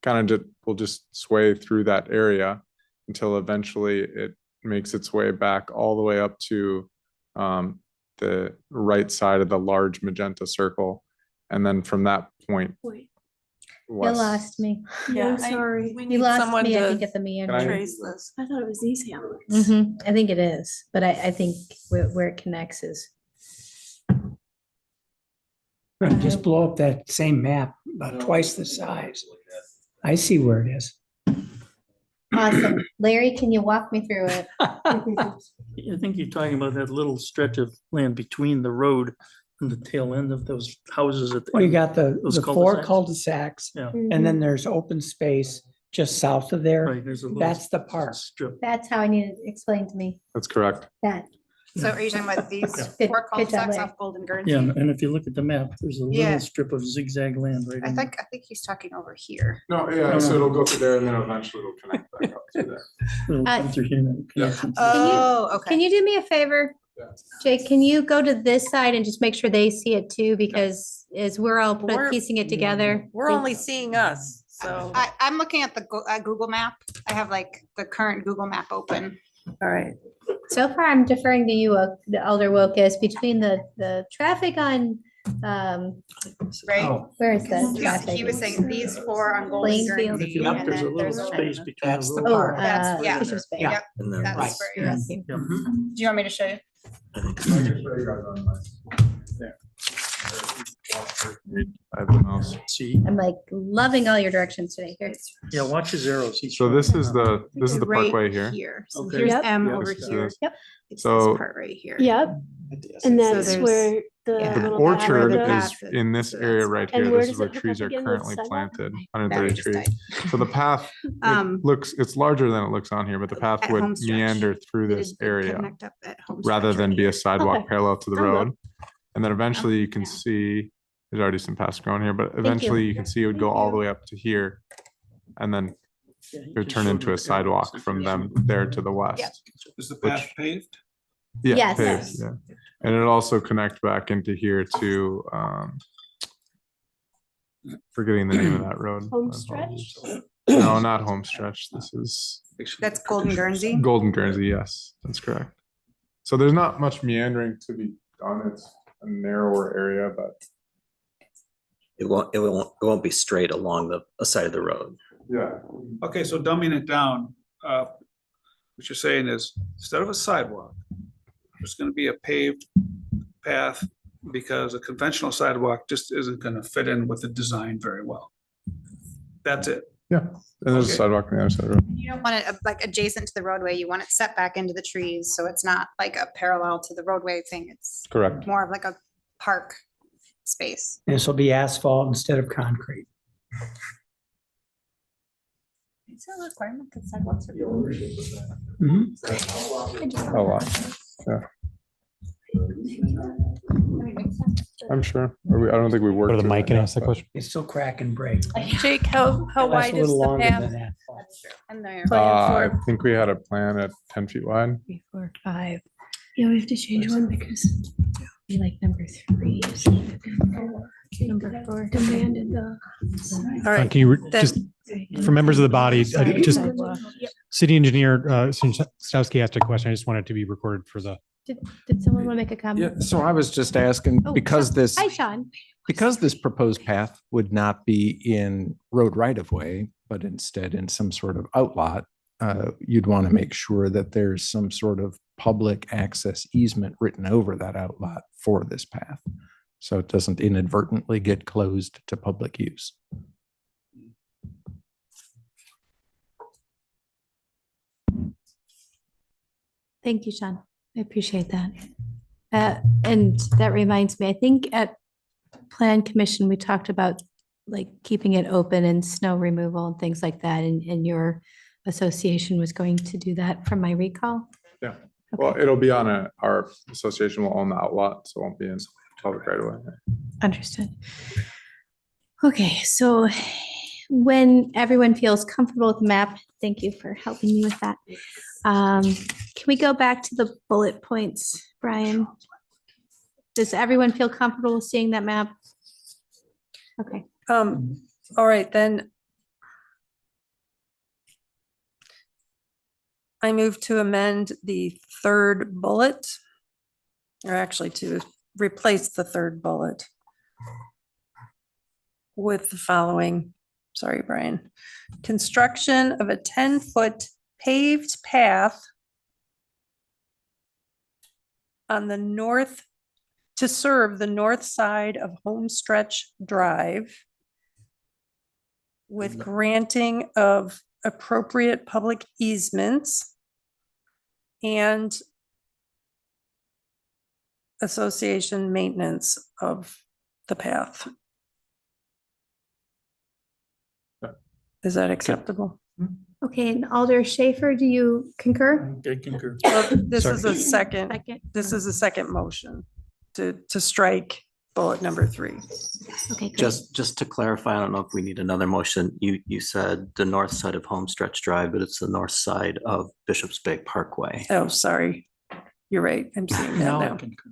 Kind of will just sway through that area until eventually it makes its way back all the way up to the right side of the large magenta circle. And then from that point, Wait, You west. lost me. yeah, I'm sorry. We You need lost someone me, I think, to at the meander. Can I- trace this. I thought it was these hamlets. I think it is, but I think where it connects is. Just blow up that same map about twice the size. I see where it is. Awesome. Larry, can you walk me through it? I think you're talking about that little stretch of land between the road and the tail end of those houses at the. Well, you got the Those 4 cul-de-sacs? cul-de-sacs, Yeah, and then there's open space just south of there. right, there's a little. That's the park. Strip. That's how I need it explained to me. That's correct. That. So are you talking about these Good- 4 good job, cul-de-sacs Larry. off Golden Guernsey? Yeah, and if you look at the map, there's a Yeah. little strip of zigzag land right I in. think he's talking over here. No, yeah, so it'll go through there and then eventually it'll connect back up through there. It'll come through here and connect into- Oh, okay. Can you do me a favor? Yeah. Jake, can you go to this side and just make sure they see it too? Because as we're all We're- piecing it together. We're only seeing us, so, I'm looking at the Google map. I have like the current Google map open. all right. So far, I'm deferring to you, the Elder Wokus, between the traffic on, Right? Oh, where is that He traffic? was saying these 4 on Golden Plainfield. Guernsey. If you look, and there's a then little there's space between That's the the road. park. That's- yeah. Bishop's Bay. Yeah. Yep, And then that's where you're. Thank you. Yeah. Do you want me to show you? I think I can show you guys on my- There. I have the mouse. See, I'm like loving all your directions today. Here. yeah, watch his arrows. He's So showing this you. is the Right parkway here. So Okay. here's Yep. M Yeah. over This is here. this. Yep. It's So- this part right here. Yep, and that's there's- where the yeah. The little orchard path is goes. in this So area that's- right And here. where This is does where it hook trees up are again with currently sidewalk? planted, Battery 130 just trees. died. So the path, Um, it's larger than it looks on here, but the path At would home stretch. meander through It'd- this it'd area connect up at home rather stretch than right be here. a sidewalk Okay. parallel to the I'll go. road. And then eventually you can see, there's already some paths growing here, but you. eventually you can see it would go Thank all you. the way up to here. And then Yeah, he it would just turn showed into you a the sidewalk arrows. from them there to the west. Is the Which- path paved? Yeah, Yes. paved, Yes. yeah. And it'll also connect back into here to, forgetting the name of that road. Home My stretch? apologies. No, not home stretch. This is That's Golden Guernsey. Golden Guernsey. Yes, that's correct. So there's not much meandering to be done. It's a narrower area, but it won't be straight along the side of the road. yeah. Okay, so dumbing it down, what you're saying is instead of a sidewalk, there's gonna be a paved path because a conventional sidewalk just isn't gonna fit in with the design very well. That's it. Yeah, and there's a Okay. sidewalk on the other side of the road. You don't want it like adjacent to the roadway. You want it set back into the trees, so it's not like a parallel to the roadway thing. It's Correct. more of like a park space. This will be asphalt instead of concrete. Is there a requirement that sidewalks are built? Mhm. A lot. Yeah, I'm sure. I don't think we worked. Go to the through mic and yet, ask the but- question. It's still crack and break. Jake, how Lasts wide a is little the longer path? than that. And there. I think we had a plan at 10 feet wide. 3, 4, 5. Yeah, we have to change one because we like number 3. Number 4 demanded the. All right, Can you then- just, for members of the body, just Sidewalk. city engineer, Stowski asked a question. I just wanted to be recorded for the. Did someone want to make a comment? Yeah, so I was just asking, Oh, because Sean. this, Hi, Sean. because this proposed path would not be in road right of way, but instead in some sort of outlot, you'd want to make sure that there's some sort of public access easement written over that outlot for this path. So it doesn't inadvertently get closed to public use. Thank you, Sean. I appreciate that. And that reminds me, I think at Plan Commission, we talked about like keeping it open and snow removal and things like that. And your association was going to do that from my recall. Yeah, well, it'll be on our association will own the outlot, so it won't be in public right away. Understood. Okay, so when everyone feels comfortable with the map, thank you for helping me with that. Can we go back to the bullet points, Brian? Does everyone feel comfortable with seeing that map? Okay. All right, then. I move to amend the third bullet, or actually to replace the third bullet with the following, sorry, Brian. Construction of a 10-foot paved path on the north, to serve the north side of Homestretch Drive with granting of appropriate public easements and association maintenance of the path. Is that acceptable? Okay, and Alder Schaefer, do you concur? I concur. Well, This Sorry. is a second, Second. this is a second motion to strike bullet number 3. Okay, great. Just to clarify, I don't know if we need another motion. You said the north side of Homestretch Drive, but it's the north side of Bishop's Bay Parkway. Oh, sorry. You're right. I'm seeing that Now I now. concur.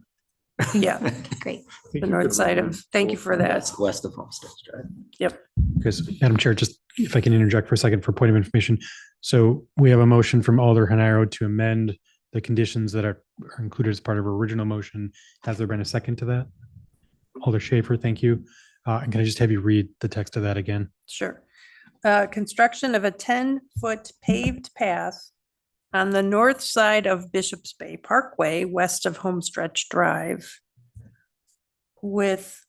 Yeah, Great. the north side of, thank you for that. West of Homestretch Drive. Yep. Because Madam Chair, just if I can interject for a second for point of information. So we have a motion from Alder Hanaro to amend the conditions that are included as part of our original motion. Has there been a second to that? Alder Schaefer, thank you. And can I just have you read the text of that again? Sure. Construction of a 10-foot paved path on the north side of Bishop's Bay Parkway, west of Homestretch Drive, with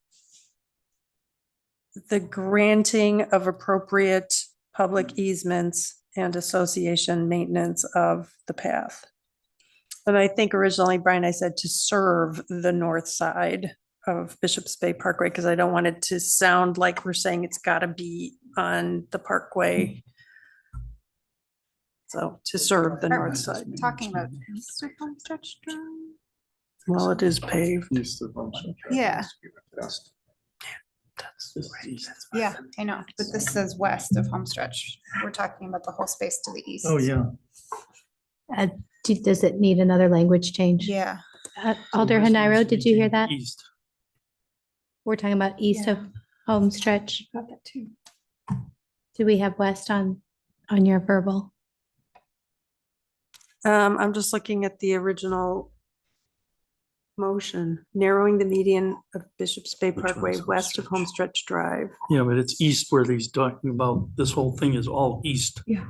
the granting of appropriate public easements and association maintenance of the path. And I think originally, Brian, I said to serve the north side of Bishop's Bay Parkway, because I don't want it to sound like we're saying it's got to be on the parkway. So to serve the north side. Talking about east of Homestretch Drive? Well, it is paved. East of Homestretch Drive. Yeah. West. Yeah, I know, but this says west of Homestretch. We're talking about the whole space to the east. Oh, yeah. Does it need another language change? Yeah. Alder Hanaro, did you hear that? East. We're talking about east of Homestretch. Got that too. Do we have west on your verbal? I'm just looking at the original motion, narrowing the median of Bishop's Bay Which Parkway one's west of Homestretch Drive. Yeah, but it's east where he's talking about, this whole thing is all east. Yeah.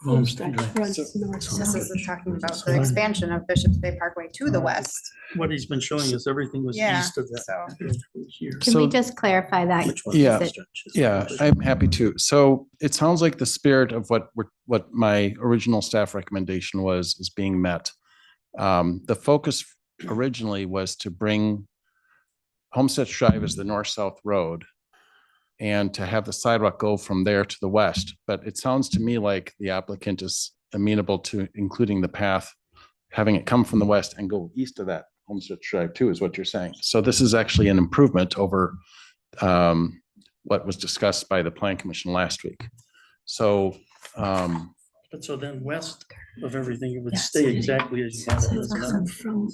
Homestead Homestead Drive. runs north This south. is talking about the expansion of Bishop's Bay Parkway to the west. What he's been showing us, everything was Yeah, east of that. so. Here. Can we So- just clarify that? Which one? Yeah. Stretches. Yeah, I'm happy to. So it sounds like the spirit of what my original staff recommendation was is being met. The focus originally was to bring Homestead Drive as the north-south road and to have the sidewalk go from there to the west. But it sounds to me like the applicant is amenable to including the path, having it come from the west and go east of that Homestead Drive too, is what you're saying. So this is actually an improvement over what was discussed by the Plan Commission last week. So But so then west of everything, it would stay exactly as you have it. isn't it?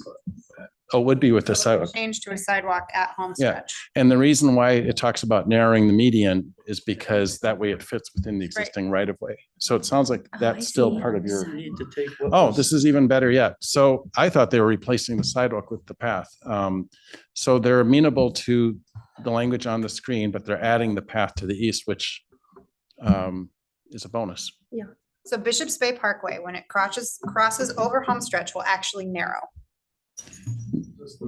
it would be with the sidewalk. Change to a sidewalk at home Yeah. stretch. And the reason why it talks about narrowing the median is because that way it fits within the existing right of way. So it sounds like Oh, I that's still see. part of your, You need to take what oh, was- this is even better yet. So I thought they were replacing the sidewalk with the path. So they're amenable to the language on the screen, but they're adding the path to the east, which is a bonus. So Bishop's Bay Parkway, when it crosses over home stretch, will actually narrow. Just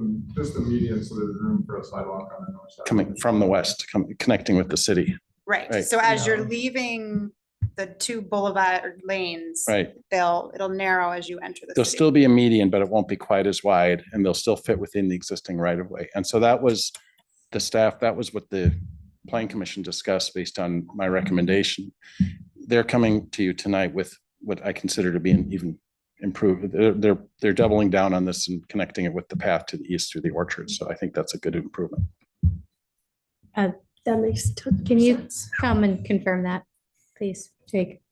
the median, so there's room for a sidewalk on the north side. Coming from the west, connecting with the city. Right, Right. so as you're leaving the two boulevard lanes. Right. It'll narrow as you enter the There'll city. still be a median, but it won't be quite as wide and they'll still fit within the existing right of way. And so that was the staff, that was what the Plan Commission discussed based on my recommendation. They're coming to you tonight with what I consider to be an even improved. They're doubling down on this and connecting it with the path to the east through the orchard. So I think that's a good improvement. That makes total Can you sense. come and confirm that, please, Jake?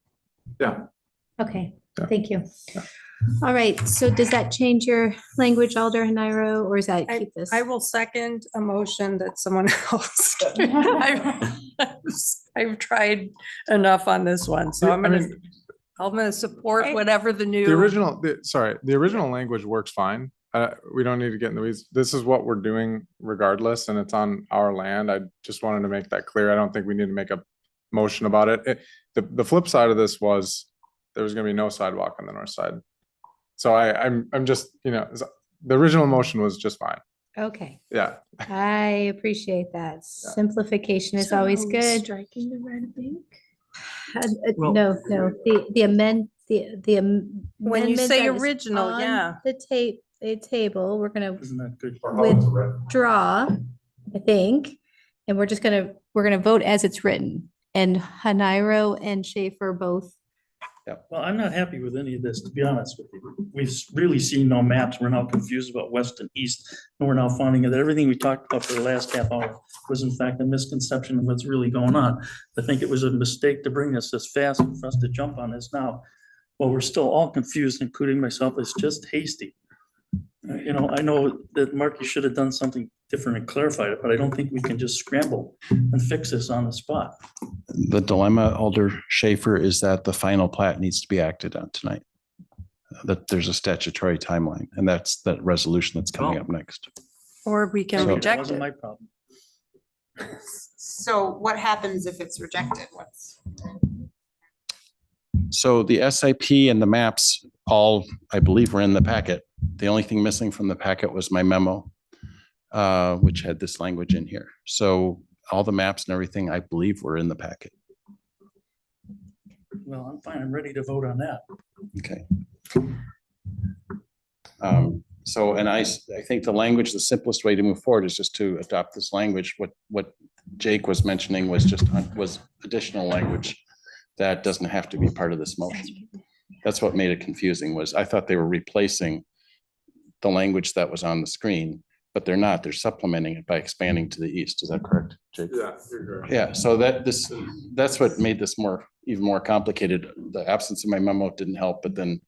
Yeah. Okay, Yeah. thank you. All right, so does that change your language, Alder Nairo, or is that keep this? I will second a motion that someone else. I've tried enough on this one, so I'm gonna support whatever the new. The original language works fine. We don't need to get in the weeds. This is what we're doing regardless, and it's on our land. I just wanted to make that clear. I don't think we need to make a motion about it. The flip side of this was there was gonna be no sidewalk on the north side. So I'm just, the original motion was just fine. Okay, Yeah. I appreciate that. Simplification is always good. Striking the red ink. Well- No, the amendment When you say that is original, on yeah. The table, we're gonna Isn't that good? withdraw, I think, and we're gonna vote as it's written. And Hanairo and Schaefer both. Well, I'm not happy with any of this, to be honest with you. We've really seen no maps. We're now confused about west and east. And we're now finding that everything we talked about for the last half hour was in fact a misconception of what's really going on. I think it was a mistake to bring us this fast and for us to jump on this now. Well, we're still all confused, including myself. It's just hasty. I know that Mark, you should have done something different and clarified it, but I don't think we can just scramble and fix this on the spot. The dilemma, Alder Schaefer, is that the final plat needs to be acted on tonight. That there's a statutory timeline, and that's that resolution that's coming up next. Or we can So- That reject wasn't it. my problem. So what happens if it's rejected? So the SIP and the maps all, I believe, were in the packet. The only thing missing from the packet was my memo, which had this language in here. So all the maps and everything, I believe, were in the packet. Well, I'm fine. I'm ready to vote on that. Okay. So, and I think the language, the simplest way to move forward is just to adopt this language. What Jake was mentioning was was additional language that doesn't have to be part of this motion. That's what made it confusing, was I thought they were replacing the language that was on the screen, but they're not. They're supplementing it by expanding to the east. Is that correct, Jake? Yeah, you're correct. Yeah, so that's what made this even more complicated. The absence of my memo didn't help, but then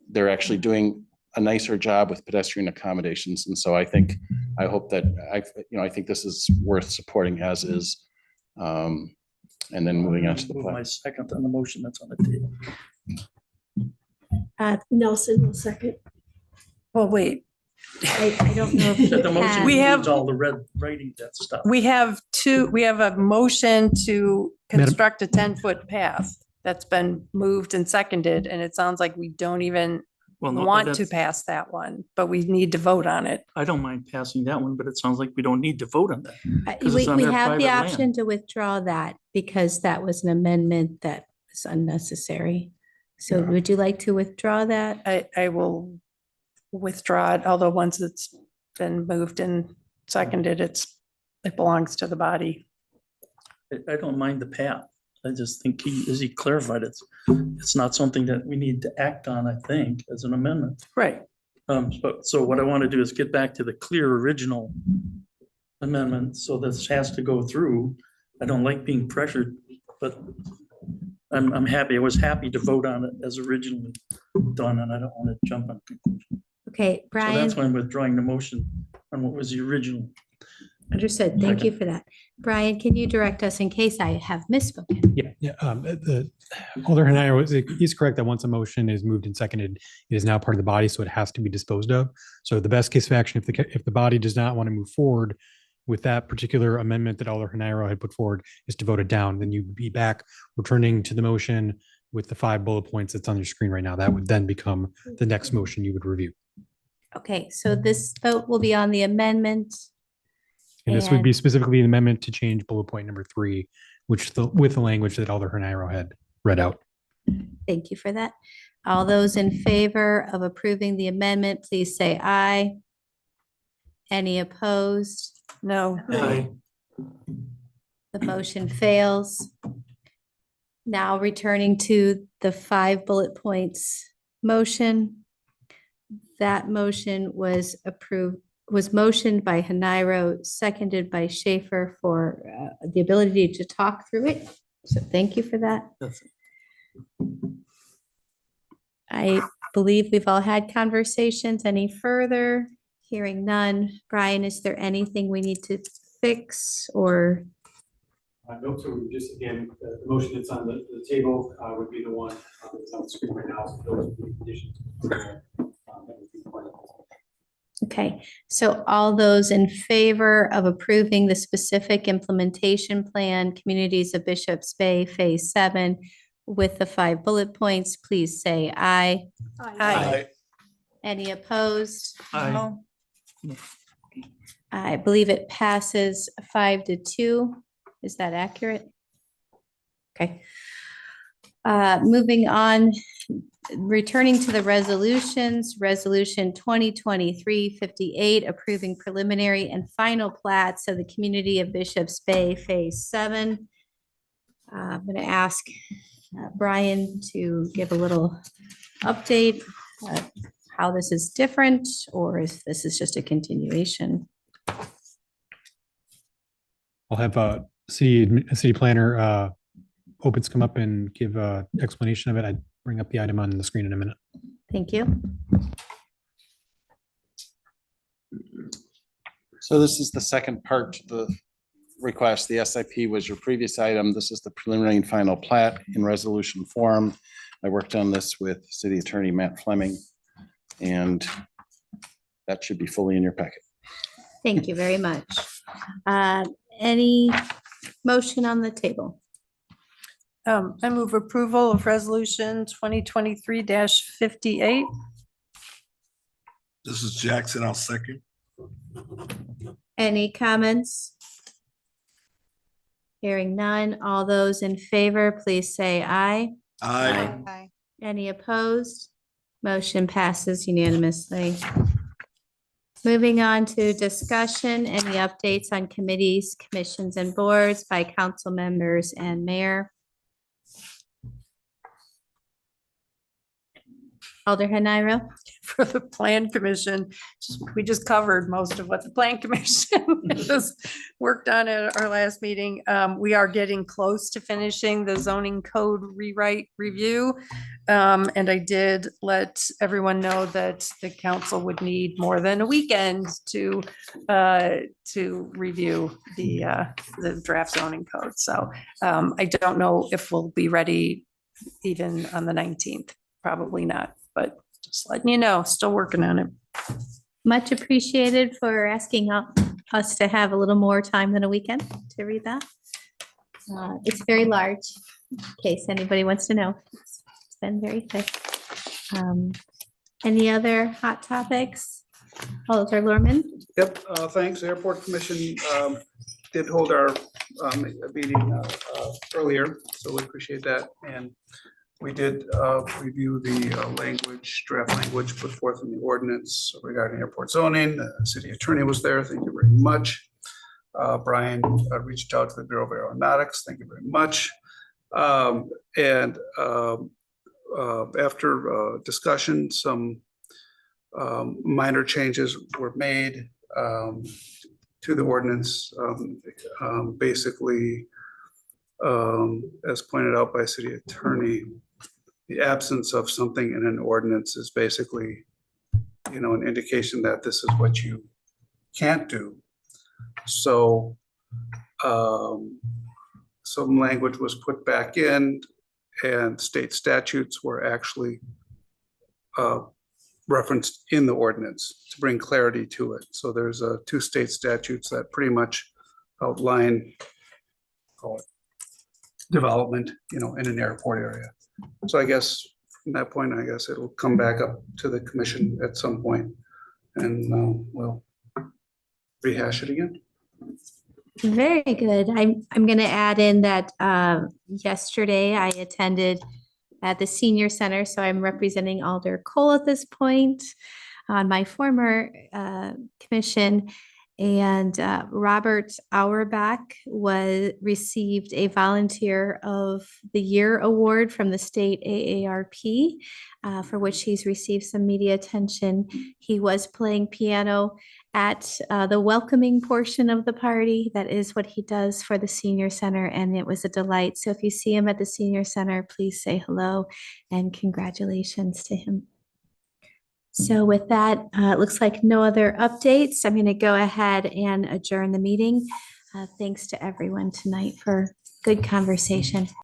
they're actually doing a nicer job with pedestrian accommodations. And so I hope that I think this is worth supporting as is. And then moving on to the Move my plan. second on the motion that's on the table. Nelson will second. Well, wait, I don't know if That you the motion can. We have- includes all the red writing that stuff. we have a motion to construct a 10-foot path. that's been moved and seconded, and it sounds like we don't even Well, no, want to that's- pass that one, but we need to vote on it. I don't mind passing that one, but it sounds like we don't need to vote on that. 'Cause We it's on we their have the private land. option to withdraw that because that was an amendment that was unnecessary. So Yeah. would you like to withdraw that? I will withdraw it, although once it's been moved and seconded, it belongs to the body. I don't mind the path. I just think as he clarified, it's not something that we need to act on, I think, as an amendment. Right. So what I want to do is get back to the clear original amendment, so this has to go through. I don't like being pressured, but I'm happy. I was happy to vote on it as originally done, and I don't want to jump on conclusion. Okay, So Brian, that's why I'm withdrawing the motion on what was the original. understood. Thank you for that. Brian, can you direct us in case I have misspoken? Yeah, the Alder Hanayo, he's correct that once a motion is moved and seconded, it is now part of the body, so it has to be disposed of. So the best case of action, if the body does not want to move forward with that particular amendment that Alder Hanayo had put forward, is to vote it down. Then you'd be back returning to the motion with the 5 bullet points that's on your screen right now. That would then become the next motion you would review. Okay, so this vote will be on the amendment. And this would be And- specifically an amendment to change bullet point number 3, with the language that Alder Hanayo had read out. Thank you for that. All those in favor of approving the amendment, please say aye. Any opposed? No. Aye. The motion fails. Now returning to the 5 bullet points motion. That motion was motioned by Hanairo, seconded by Schaefer for the ability to talk through it. So thank you for that. That's- I believe we've all had conversations. Any further? Hearing none. Brian, is there anything we need to fix or? No, so we just, again, the motion that's on the table would be the one that's on the screen right now. So those would be conditions. Okay, so all those in favor of approving the specific implementation plan, Communities of Bishop's Bay Phase 7 with the 5 bullet points, please say aye. Aye. Any opposed? Aye. I believe it passes 5-2. Is that accurate? Okay. Moving on, returning to the resolutions, Resolution 2023-58, approving preliminary and final plats of the Community of Bishop's Bay Phase 7. I'm going to ask Brian to give a little update how this is different, or if this is just a continuation. I'll have a city planner Opens come up and give a explanation of it. I bring up the item on the screen in a minute. Thank you. So this is the second part to the request. The SIP was your previous item. This is the preliminary and final plat in resolution form. I worked on this with City Attorney Matt Fleming, and that should be fully in your packet. Thank you very much. Any motion on the table? I move approval of resolution 2023-58. This is Jackson. I'll second. Any comments? Hearing none. All those in favor, please say aye. Aye. Aye. Any opposed? Motion passes unanimously. Moving on to discussion, any updates on committees, commissions, and boards by council members and mayor? Alder Hanairo? For the Plan Commission, we just covered most of what the Plan Commission has worked on at our last meeting. We are getting close to finishing the zoning code rewrite review. And I did let everyone know that the council would need more than a weekend to review the draft zoning code. So I don't know if we'll be ready even on the 19th, probably not, but just letting you know, still working on it. Much appreciated for asking us to have a little more time than a weekend to read that. It's very large, in case anybody wants to know. It's been very thick. Any other hot topics? Alder Lorman? Yep, thanks. The Airport Commission did hold our meeting earlier, so we appreciate that. And we did review the draft language put forth in the ordinance regarding airport zoning. The city attorney was there. Thank you very much. Brian reached out to the Bureau of Aeronautics. Thank you very much. After discussion, some minor changes were made to the ordinance. Basically, as pointed out by city attorney, the absence of something in an ordinance is basically, an indication that this is what you can't do. So some language was put back in, and state statutes were actually referenced in the ordinance to bring clarity to it. So there's 2 state statutes that pretty much outline, call it, development, in an airport area. So I guess from that point, I guess it'll come back up to the commission at some point, and we'll rehash it again. Very good. I'm going to add in that yesterday I attended at the senior center, so I'm representing Alder Cole at this point on my former commission. And Robert Auerbach received a Volunteer of the Year award from the state AARP, for which he's received some media attention. He was playing piano at the welcoming portion of the party. That is what he does for the senior center, and it was a delight. So if you see him at the senior center, please say hello and congratulations to him. So with that, it looks like no other updates. I'm going to go ahead and adjourn the meeting. Thanks to everyone tonight for good conversation.